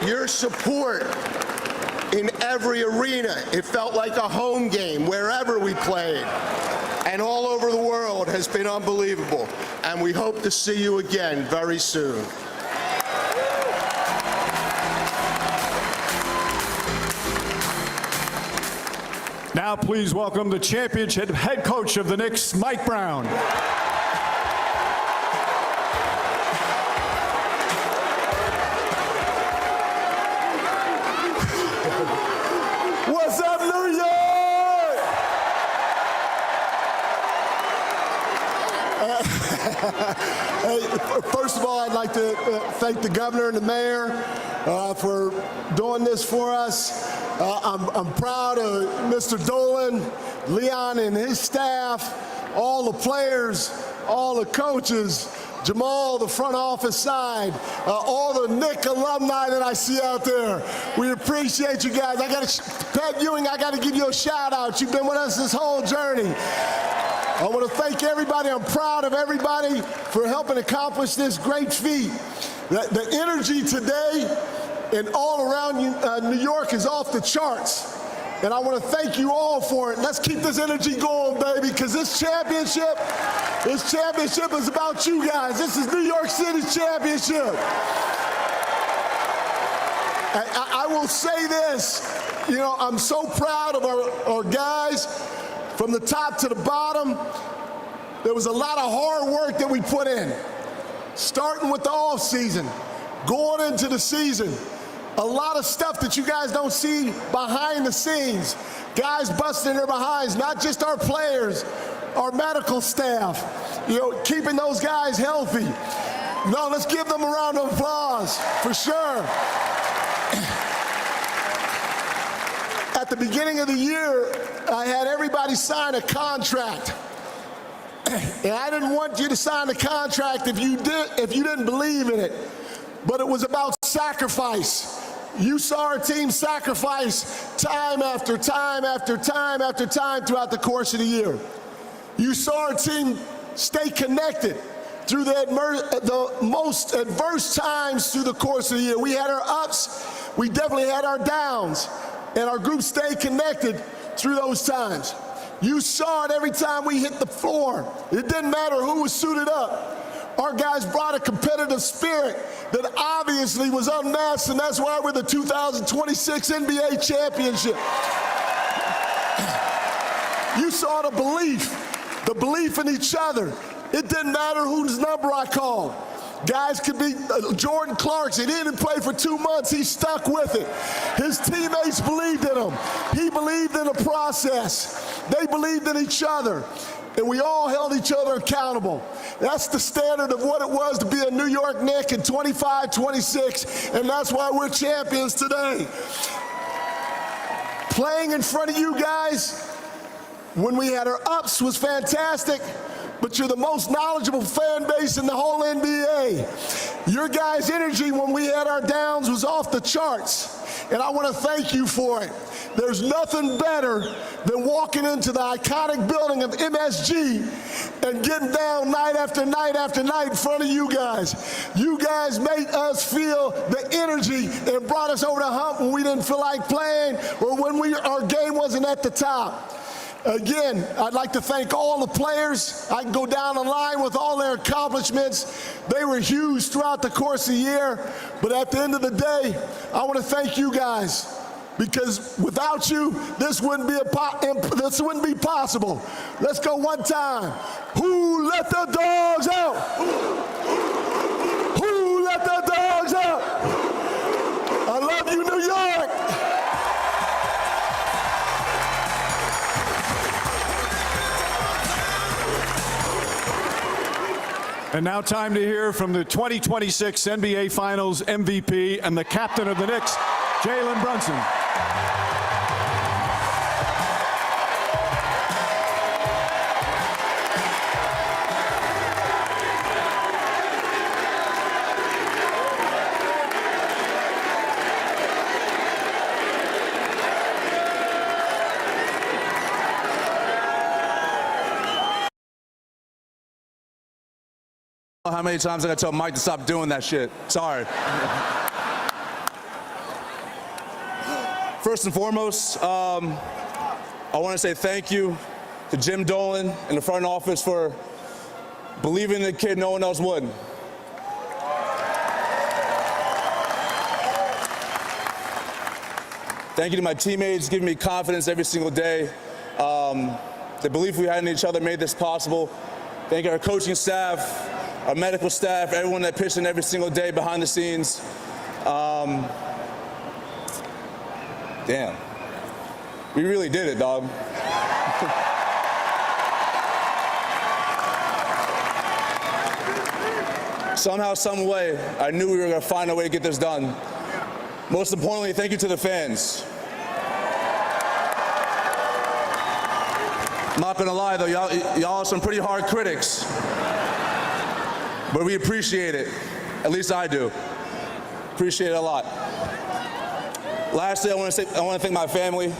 Your support in every arena, it felt like a home game wherever we played. And all over the world has been unbelievable. And we hope to see you again very soon. Now please welcome the championship head coach of the Knicks, Mike Brown. What's up, New York? Hey, first of all, I'd like to thank the governor and the mayor for doing this for us. I'm proud of Mr. Dolan, Leon and his staff, all the players, all the coaches, Jamal, the front office side, all the Knick alumni that I see out there. We appreciate you guys. Pat Ewing, I got to give you a shout out. You've been with us this whole journey. I want to thank everybody. I'm proud of everybody for helping accomplish this great feat. The energy today and all around New York is off the charts. And I want to thank you all for it. Let's keep this energy going, baby, because this championship is about you guys. This is New York City's championship. I will say this, you know, I'm so proud of our guys from the top to the bottom. There was a lot of hard work that we put in, starting with the off season, going into the season. A lot of stuff that you guys don't see behind the scenes. Guys busting their behinds, not just our players, our medical staff, you know, keeping those guys healthy. No, let's give them a round of applause, for sure. At the beginning of the year, I had everybody sign a contract. And I didn't want you to sign a contract if you didn't believe in it. But it was about sacrifice. You saw our team sacrifice time after time after time after time throughout the course of the year. You saw our team stay connected through the most adverse times through the course of the year. We had our ups, we definitely had our downs, and our group stayed connected through those times. You saw it every time we hit the floor. It didn't matter who was suited up. Our guys brought a competitive spirit that obviously was unmatched, and that's why we're the 2026 NBA championship. You saw the belief in each other. It didn't matter whose number I called. Guys could be Jordan Clarkson. He didn't play for 2 months. He stuck with it. His teammates believed in him. He believed in the process. They believed in each other. And we all held each other accountable. That's the standard of what it was to be a New York Knick in 25-26, and that's why we're champions today. Playing in front of you guys when we had our ups was fantastic, but you're the most knowledgeable fan base in the whole NBA. Your guys' energy when we had our downs was off the charts, and I want to thank you for it. There's nothing better than walking into the iconic building of MSG and getting down night after night after night in front of you guys. You guys made us feel the energy and brought us over the hump when we didn't feel like playing or when our game wasn't at the top. Again, I'd like to thank all the players. I can go down the line with all their accomplishments. They were huge throughout the course of the year, but at the end of the day, I want to thank you guys. Because without you, this wouldn't be possible. Let's go one time. Who let the dogs out? Who let the dogs out? I love you, New York. And now time to hear from the 2026 NBA Finals MVP and the captain of the Knicks, Jalen Brunson. How many times I gotta tell Mike to stop doing that shit? Sorry. First and foremost, I want to say thank you to Jim Dolan and the front office for believing in the kid no one else would. Thank you to my teammates, giving me confidence every single day. The belief we had in each other made this possible. Thank our coaching staff, our medical staff, everyone that pitched in every single day behind the scenes. Damn. We really did it, dog. Somehow, some way, I knew we were going to find a way to get this done. Most importantly, thank you to the fans. I'm not going to lie, though, y'all are some pretty hard critics. but we appreciate it. At least I do. Appreciate it a lot. Lastly, I want to thank my family.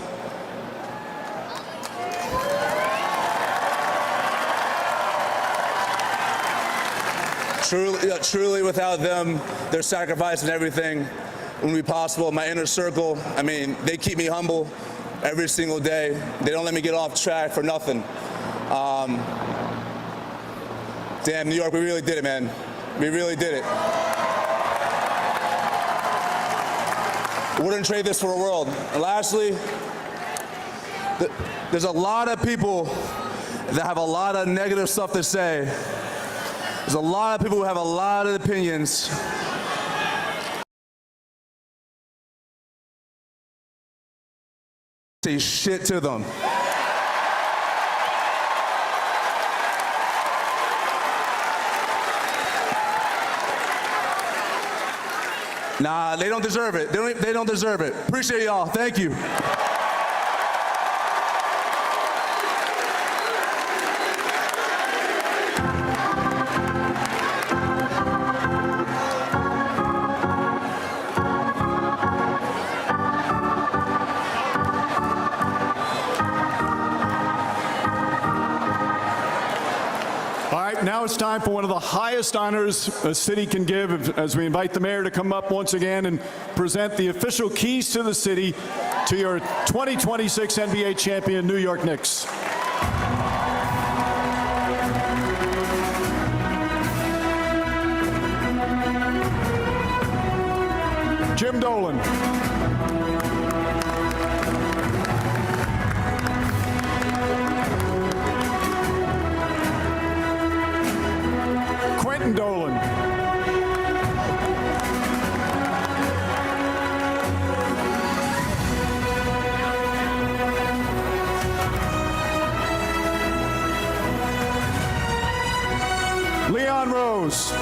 Truly, without them, their sacrifice and everything wouldn't be possible. My inner circle, I mean, they keep me humble every single day. They don't let me get off track for nothing. Damn, New York, we really did it, man. We really did it. Wouldn't trade this for a world. And lastly, there's a lot of people that have a lot of negative stuff to say. There's a lot of people who have a lot of opinions. Say shit to them. Nah, they don't deserve it. They don't deserve it. Appreciate y'all. Thank you. Now it's time for one of the highest honors a city can give as we invite the mayor to come up once again and present the official keys to the city to your 2026 NBA champion New York Knicks. Jim Dolan. Dolan. Leon Rose.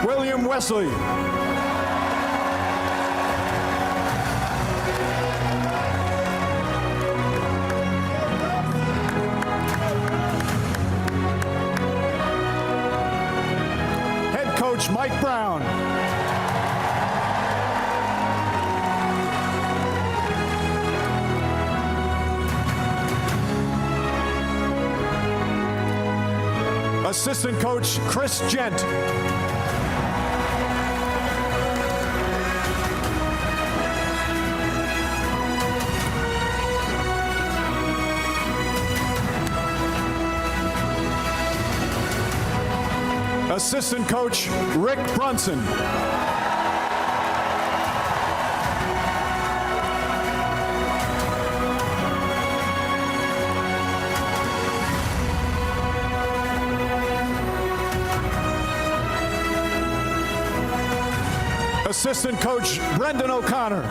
William Wesley. Coach Mike Brown. Assistant Coach Chris Gent. Assistant Coach Rick Brunson. Assistant Coach Brendan O'Connor.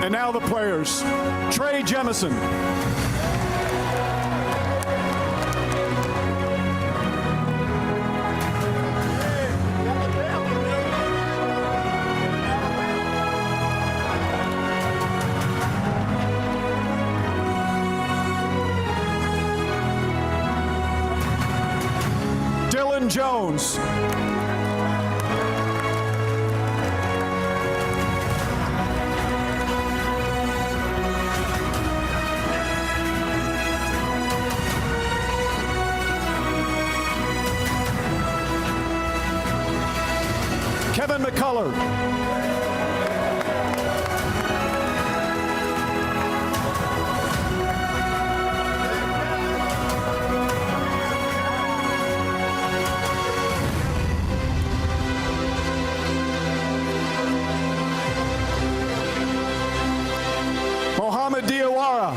And now the players. Trey Jemison. Dylan Jones. Kevin McCullough. Mohamed Diawara.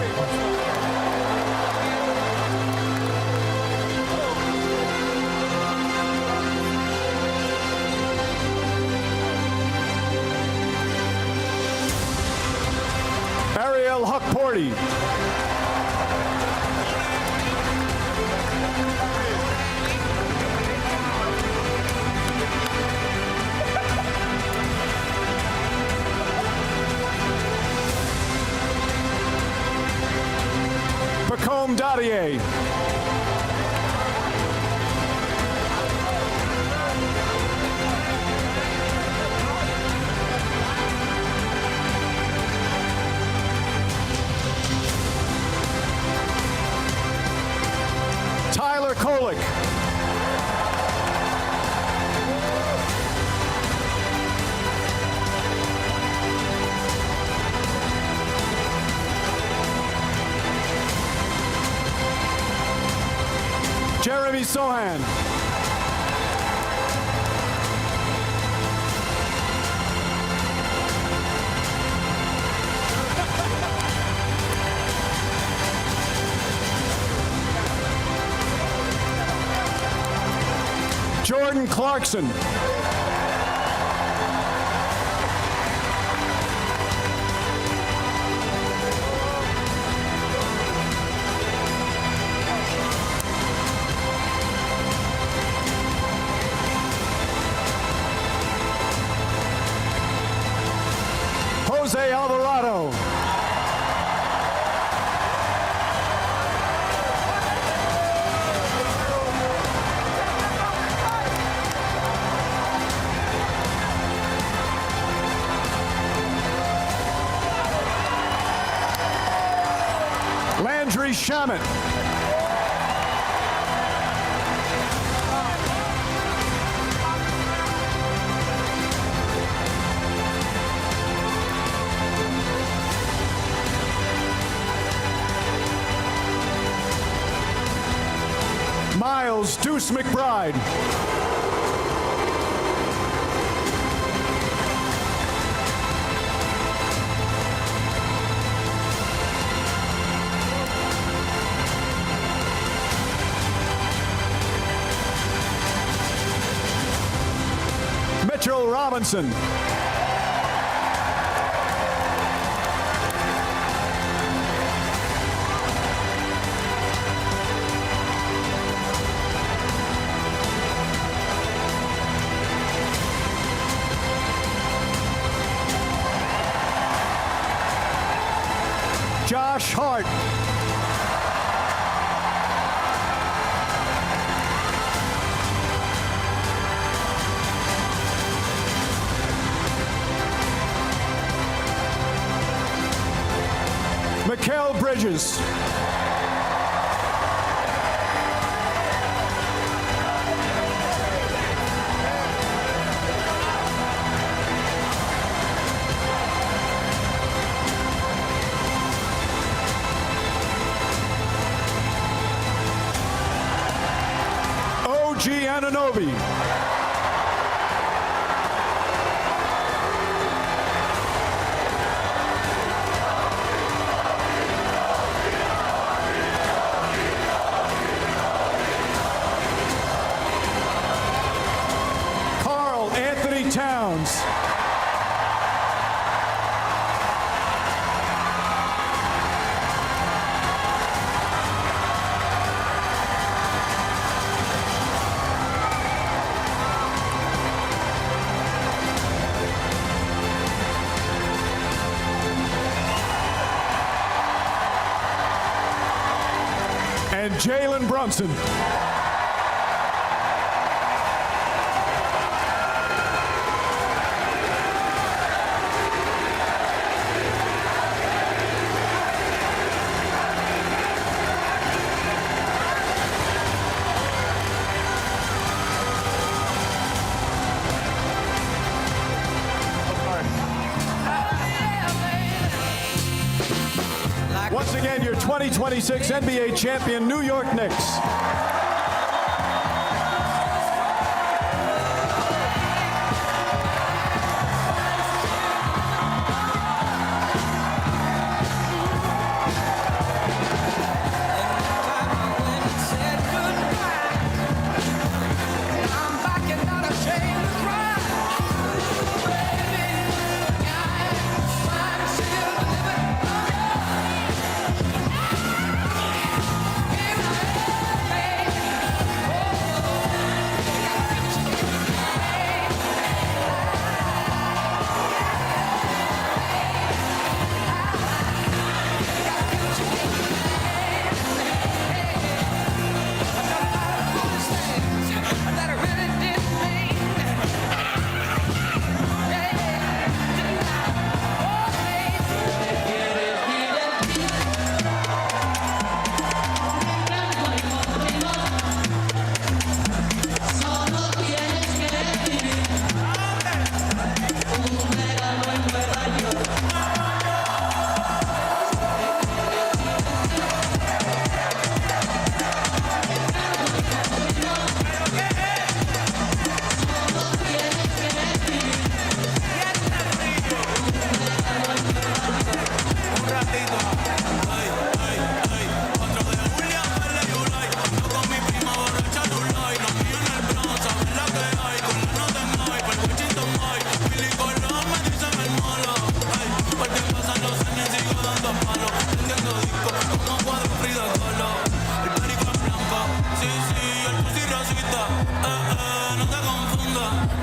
Kyle Huckporty. Pacome Dadier. Tyler Kolek. Jeremy Sohan. Jordan Clarkson. Jose Alvarado. Landry Shaman. Miles Deuce McBride. Mitchell Robinson. Josh Hart. Mikal Bridges. OG Anunoby. Carl Anthony Towns. And Jalen Brunson. Once again, your 2026 NBA champion, New York Knicks.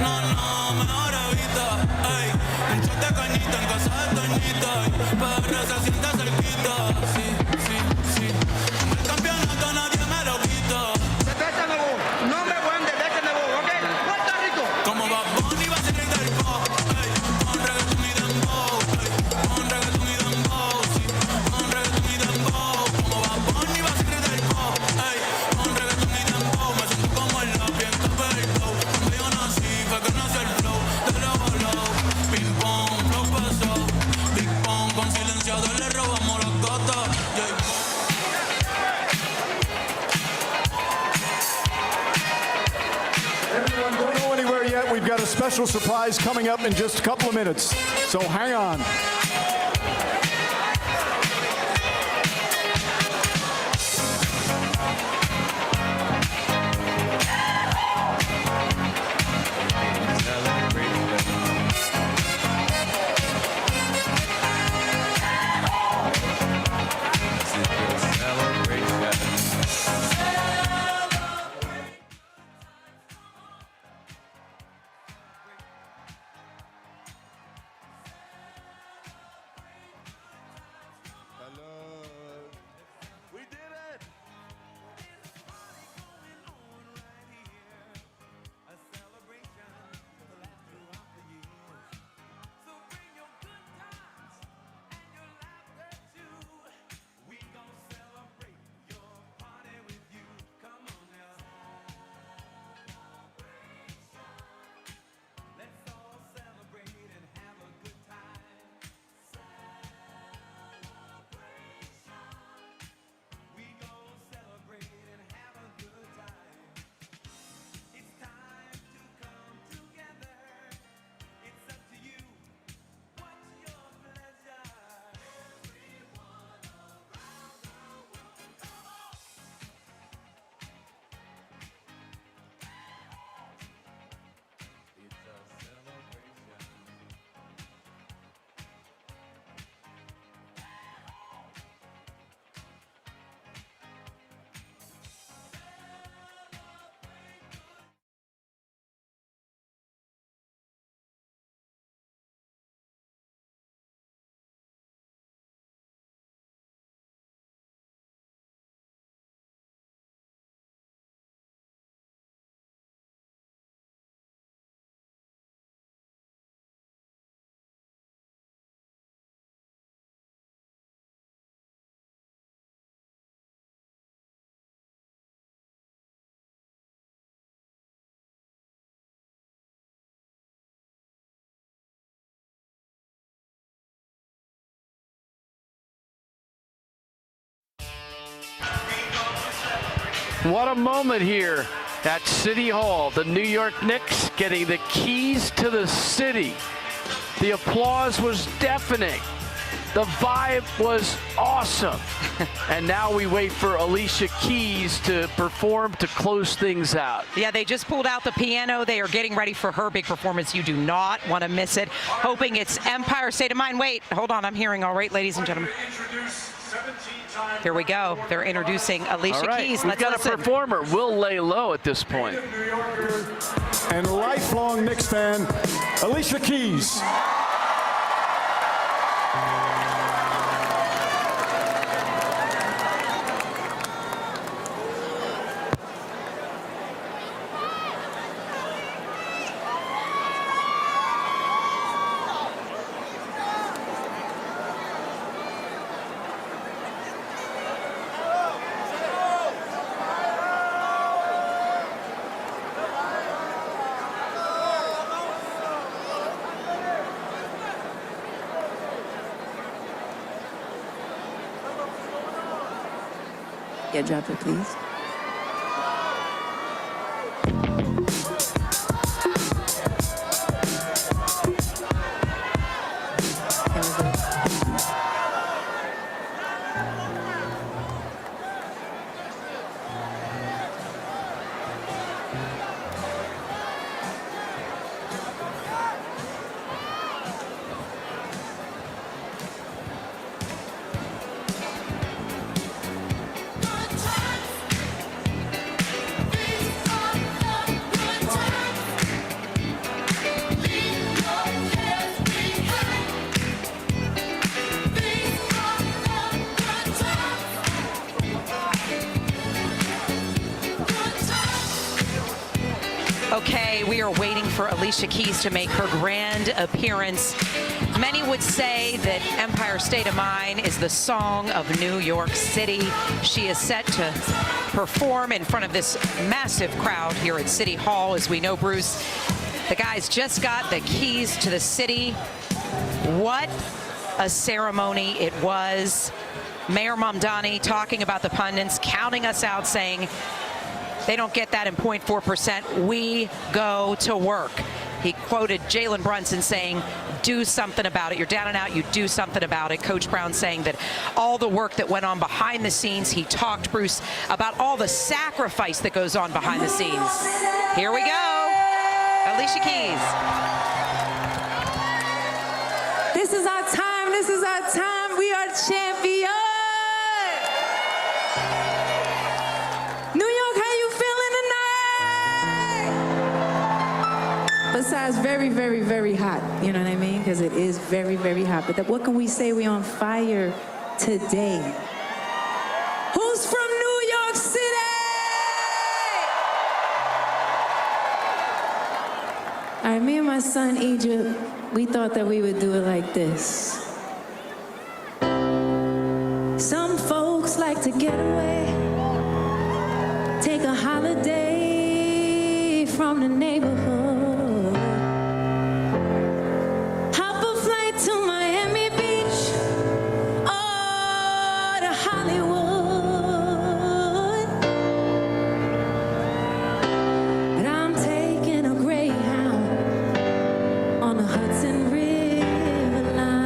No, no, mejor evita, ey. Un shot de cañita en casa de Toñita, ey. PR se siente cerquita, sí, sí, sí. El campeonato nadie me lo quita. No me voy desde que me voy, ¿ok? Puerto Rico. Como va Bunny va a salir del pop, ey. Con reggaetón y dembow, ey. Con reggaetón y dembow, sí. Con reggaetón y dembow. Como va Bunny va a salir del pop, ey. Con reggaetón y dembow. Me siento como el lápiz en café del flow. Cuando yo nací fue que nació el flow. De lado a lado, ping pong, flow pesado. Big pong, con silenciador le robamos las gatas. Everyone, don't go anywhere yet. We've got a special surprise coming up in just a couple of minutes, so hang on. What a moment here at City Hall. The New York Knicks getting the keys to the city. The applause was deafening. The vibe was awesome. And now we wait for Alicia Keys to perform to close things out. Yeah, they just pulled out the piano. They are getting ready for her big performance. You do not want to miss it. Hoping it's Empire State of Mind. Wait, hold on. I'm hearing all right, ladies and gentlemen. Here we go. They're introducing Alicia Keys. We've got a performer. We'll lay low at this point. And lifelong Knicks fan, Alicia Keys. Yeah, drop it, please. for Alicia Keys to make her grand appearance. Many would say that Empire State of Mind is the song of New York City. She is set to perform in front of this massive crowd here at City Hall. As we know, Bruce, the guys just got the keys to the city. What a ceremony it was. Mayor Mamdani talking about the pundits, counting us out, saying they don't get that in 0.4%. We go to work. He quoted Jalen Brunson saying, do something about it. You're down and out, you do something about it. Coach Brown saying that all the work that went on behind the scenes, he talked, Bruce, about all the sacrifice that goes on behind the scenes. Here we go. Alicia Keys. This is our time. This is our time. We are champions. New York, how you feeling tonight? Besides very, very, very hot. You know what I mean? Because it is very, very hot. But what can we say? We're on fire today. Who's from New York City? All right, me and my son, Egypt, we thought that we would do it like this. Some folks like to get away, take a holiday from the neighborhood, hop a flight to Miami Beach or to Hollywood. But I'm taking a Greyhound on the Hudson River line.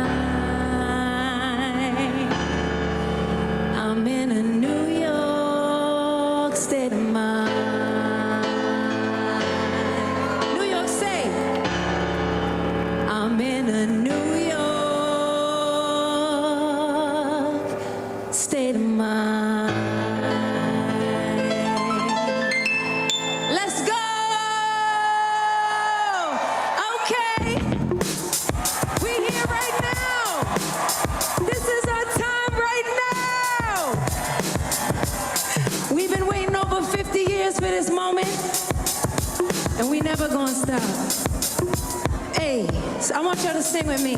I'm in a New York state of mind. New York State. I'm in a New York state of mind. Let's go! Okay. We here right now. This is our time right now. We've been waiting over 50 years for this moment, and we never gonna stop. Hey, so I want y'all to sing with me.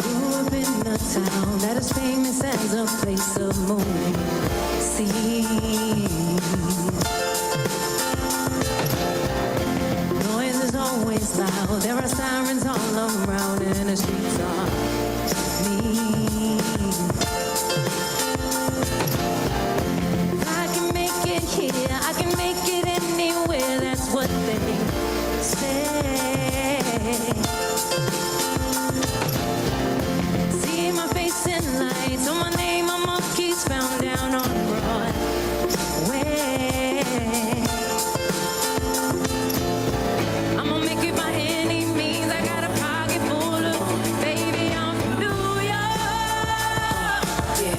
Grew up in a town that is famous as a place of moving scenes. Noise is always loud. There are sirens all around, and the streets are mean. If I can make it here, I can make it anywhere. That's what they say. See my face in lights, on my name, my monkeys found down on Broadway. I'ma make it by any means. I got a pocket full of, baby, I'm from New York.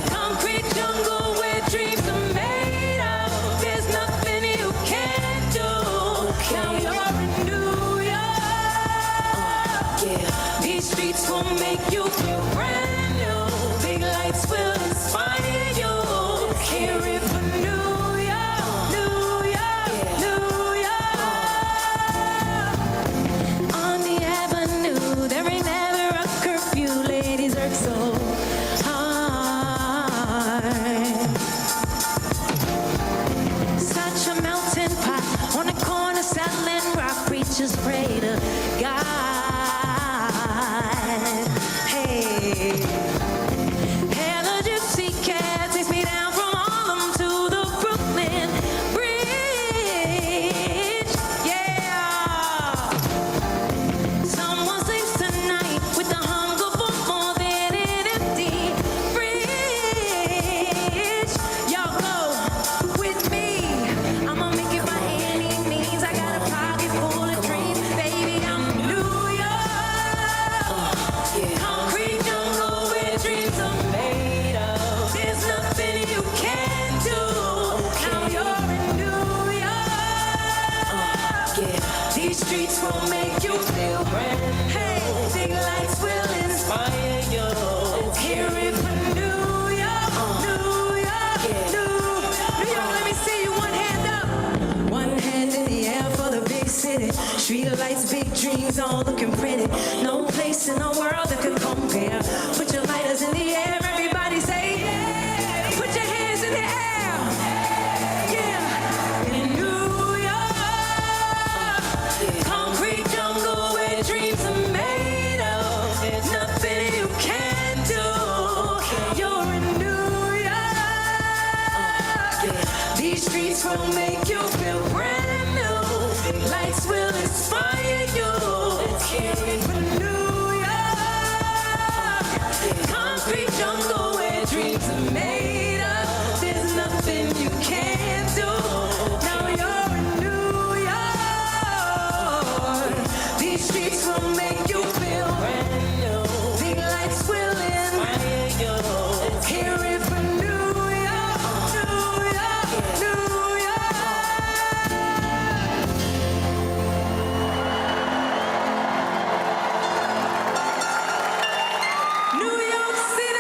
Concrete jungle where dreams are made of. There's nothing you can't do. Now you're in New York. These streets will make you feel brand new. Big lights will inspire you. Hear it for New York, New York, New York. On the avenue, there ain't never a curfew. Ladies work so hard. Such a melting pot on the corner selling rock. Preachers pray to God. Hey, the gypsy cat takes me down from Harlem to the Brooklyn Bridge. Yeah. Someone sleeps tonight with the hunger for more than an empty fridge. Y'all go with me. I'ma make it by any means. I got a pocket full of dreams. Baby, I'm New York. Concrete jungle where dreams are made of. There's nothing you can't do. Now you're in New York. These streets will make you feel brand new. Hey, big lights will inspire you. Hear it for New York, New York, New York. Let me see you, one hand up. Street lights, big dreams, all looking pretty. No place in the world that could compare. Put your lighters in the air, everybody say yeah. Put your hands in the air, yeah. In New York, concrete jungle where dreams are made of. There's nothing you can't do. You're in New York. These streets will make you feel brand new. Lights will inspire you. For New York, concrete jungle where dreams are made of. There's nothing you can't do. Now you're in New York. These streets will make you feel brand new. The lights will inspire you. Hear it for New York, New York, New York. New York City!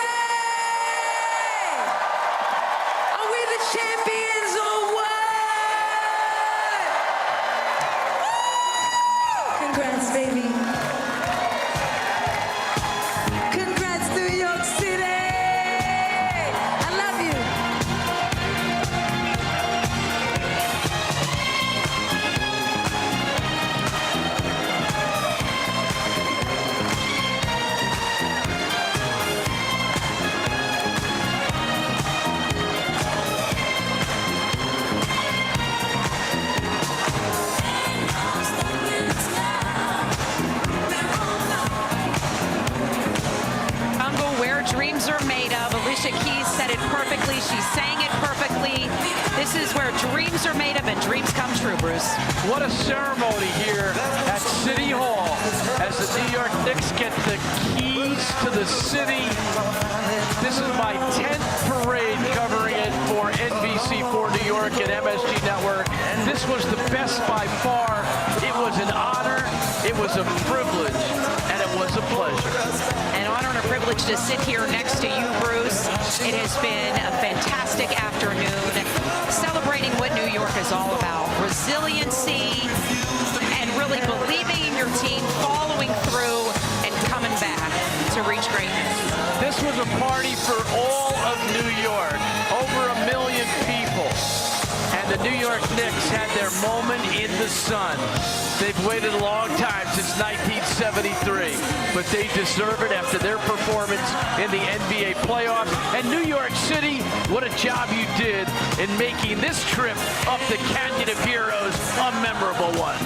Are we the champions or what? Congrats, baby. Congrats, New York City! I love you. Jungle where dreams are made of. Alicia Keys said it perfectly. She sang it perfectly. This is where dreams are made of and dreams come true, Bruce. What a ceremony here at City Hall as the New York Knicks get the keys to the city. This is my 10th parade covering it for NBC for New York and MSG Network. This was the best by far. It was an honor, it was a privilege, and it was a pleasure. An honor and a privilege to sit here next to you, Bruce. It has been a fantastic afternoon celebrating what New York is all about. Resiliency and really believing in your team, following through and coming back to reach greatness. This was a party for all of New York, over 1 million people. And the New York Knicks had their moment in the sun. They've waited a long time, since 1973, but they deserve it after their performance in the NBA playoffs. And New York City, what a job you did in making this trip up the Canyon of Heroes a memorable one.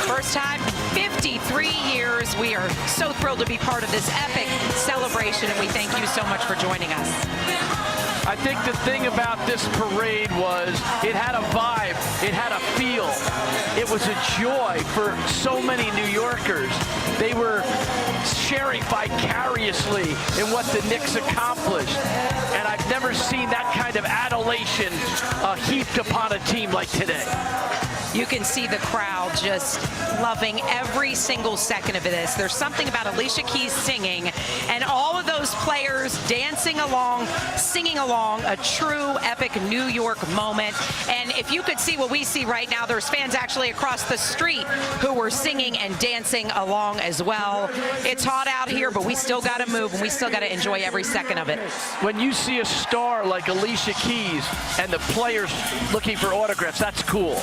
First time in 53 years. We are so thrilled to be part of this epic celebration, and we thank you so much for joining us. I think the thing about this parade was it had a vibe, it had a feel. It was a joy for so many New Yorkers. They were sharing vicariously in what the Knicks accomplished. And I've never seen that kind of adulation heaped upon a team like today. You can see the crowd just loving every single second of this. There's something about Alicia Keys singing and all of those players dancing along, singing along, a true epic New York moment. And if you could see what we see right now, there's fans actually across the street who were singing and dancing along as well. It's hot out here, but we still got to move and we still got to enjoy every second of it. When you see a star like Alicia Keys and the players looking for autographs, that's cool.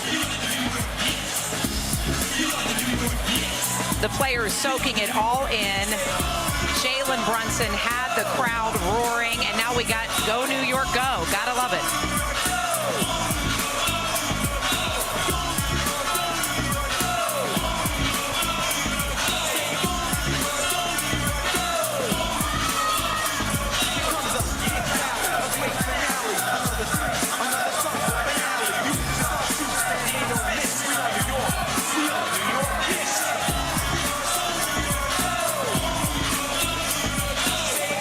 The players soaking it all in. Jalen Brunson had the crowd roaring, and now we got Go New York Go. Gotta love it.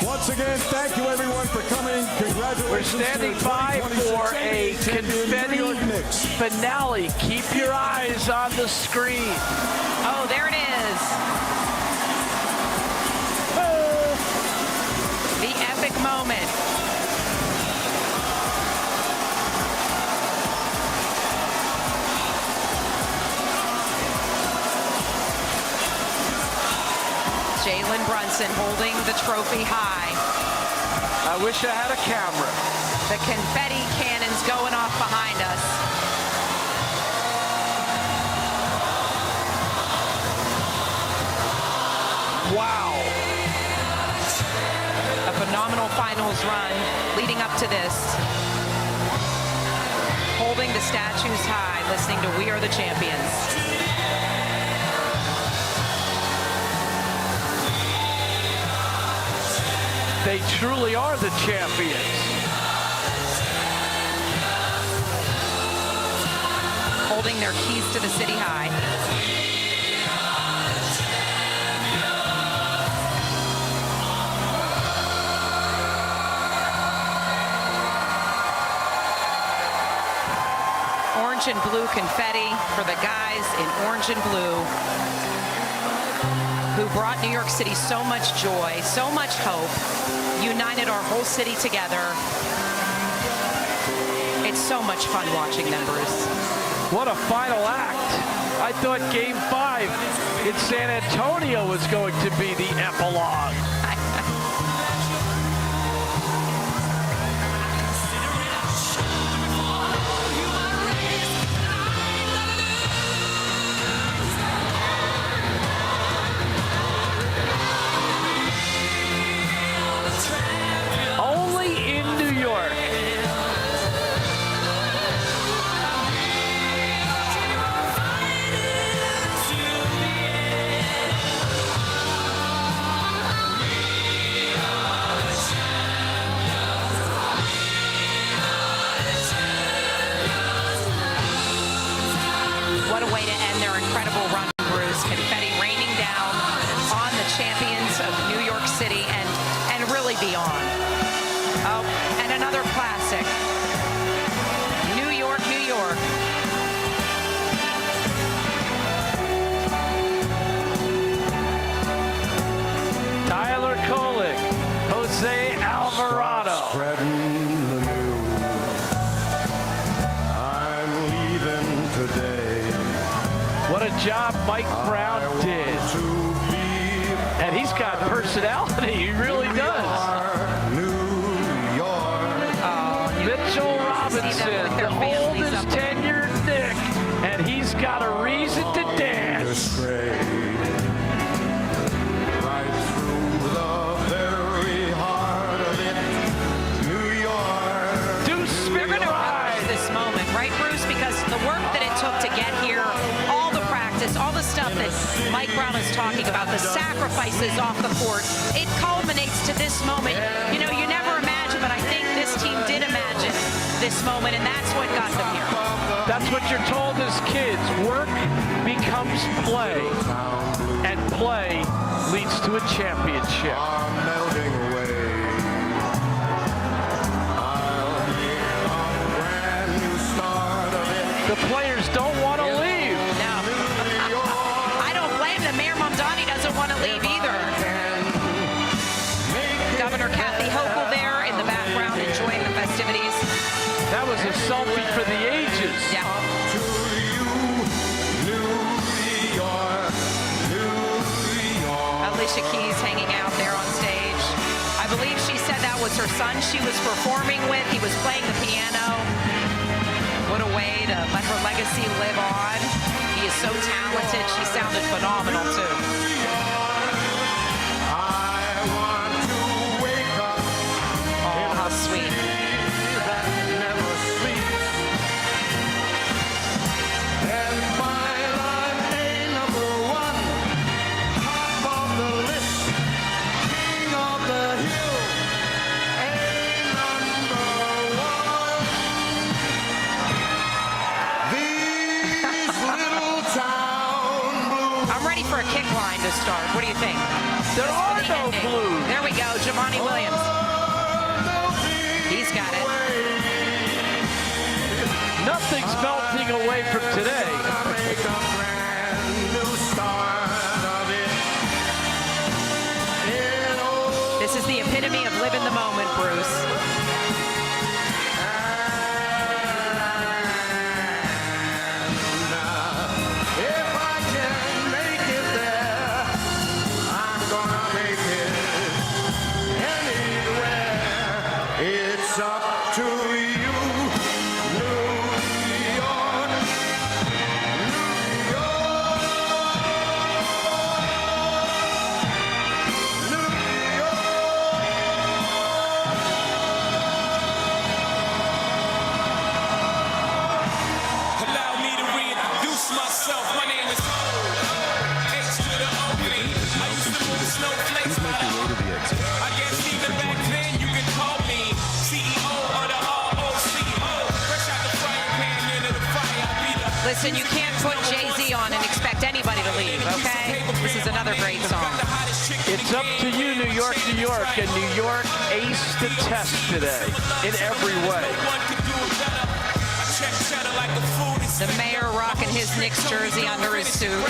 Once again, thank you everyone for coming. Congratulations. We're standing by for a confetti finale. Keep your eyes on the screen. Oh, there it is. The epic moment. Jalen Brunson holding the trophy high. I wish I had a camera. The confetti cannons going off behind us. Wow. A phenomenal finals run leading up to this. Holding the statues high, listening to We Are the Champions. They truly are the champions. Holding their keys to the city high. Orange and blue confetti for the guys in orange and blue who brought New York City so much joy, so much hope, united our whole city together. It's so much fun watching them, Bruce. What a final act. I thought Game 5 in San Antonio was going to be the epilogue. Only in New York. What a way to end their incredible run, Bruce. Confetti raining down on the champions of New York City and really beyond. Oh, and another classic. New York, New York. Tyler Kolek, Jose Alvarado. Spreading the news. I'm leaving today. What a job Mike Brown did. And he's got personality, he really does. New York. Mitchell Robinson, the oldest tenured Knick, and he's got a reason to dance. Right through the very heart of it, New York. They're going to relish this moment, right, Bruce? Because the work that it took to get here, all the practice, all the stuff that Mike Brown is talking about, the sacrifices off the court, it culminates to this moment. You know, you never imagine, but I think this team did imagine this moment, and that's what got them here. That's what you're told as kids. Work becomes play, and play leads to a championship. Melting away. I'll make a brand new start of it. The players don't want to leave. No. I don't blame them. Mayor Mamdani doesn't want to leave either. Governor Kathy Hochul there in the background enjoying the festivities. That was a selfie for the ages. Yeah. Alicia Keys hanging out there on stage. I believe she said that was her son she was performing with. He was playing the piano. What a way to let her legacy live on. He is so talented. She sounded phenomenal, too. Oh, how sweet. I'm ready for a kick line to start. What do you think? There are no blues. There we go, Javonte Williams. He's got it. Nothing's melting away from today. This is the epitome of living the moment, Bruce. If I can make it there, I'm gonna can't put Jay-Z on and expect anybody to leave, okay? This is another great song. It's up to you, New York, New York, and New York aced the test today in every way. The mayor rocking his Knicks jersey under his suit.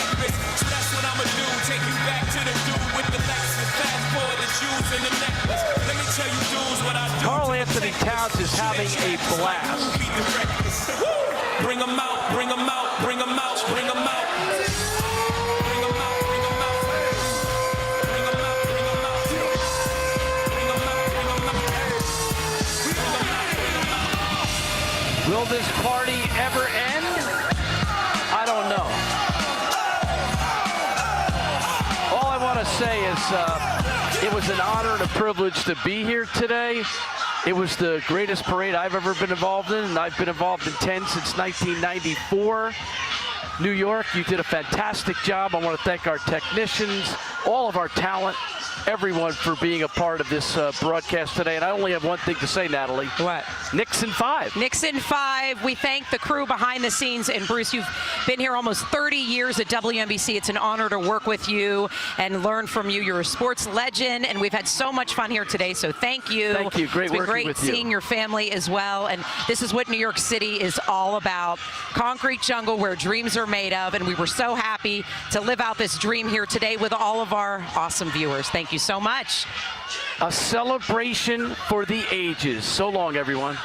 Karl Anthony Towns is having a blast. Bring them out, bring them out, bring them out, bring them out. Will this party ever end? I don't know. All I want to say is it was an honor and a privilege to be here today. It was the greatest parade I've ever been involved in, and I've been involved in 10 since 1994. New York, you did a fantastic job. I want to thank our technicians, all of our talent, everyone for being a part of this broadcast today. And I only have one thing to say, Natalie. What? Knicks in 5. Knicks in 5. We thank the crew behind the scenes. And Bruce, you've been here almost 30 years at WNBC. It's an honor to work with you and learn from you. You're a sports legend, and we've had so much fun here today. So thank you. Thank you. Great working with you. It's been great seeing your family as well. And this is what New York City is all about. Concrete jungle where dreams are made of. And we were so happy to live out this dream here today with all of our awesome viewers. Thank you so much. A celebration for the ages. So long, everyone.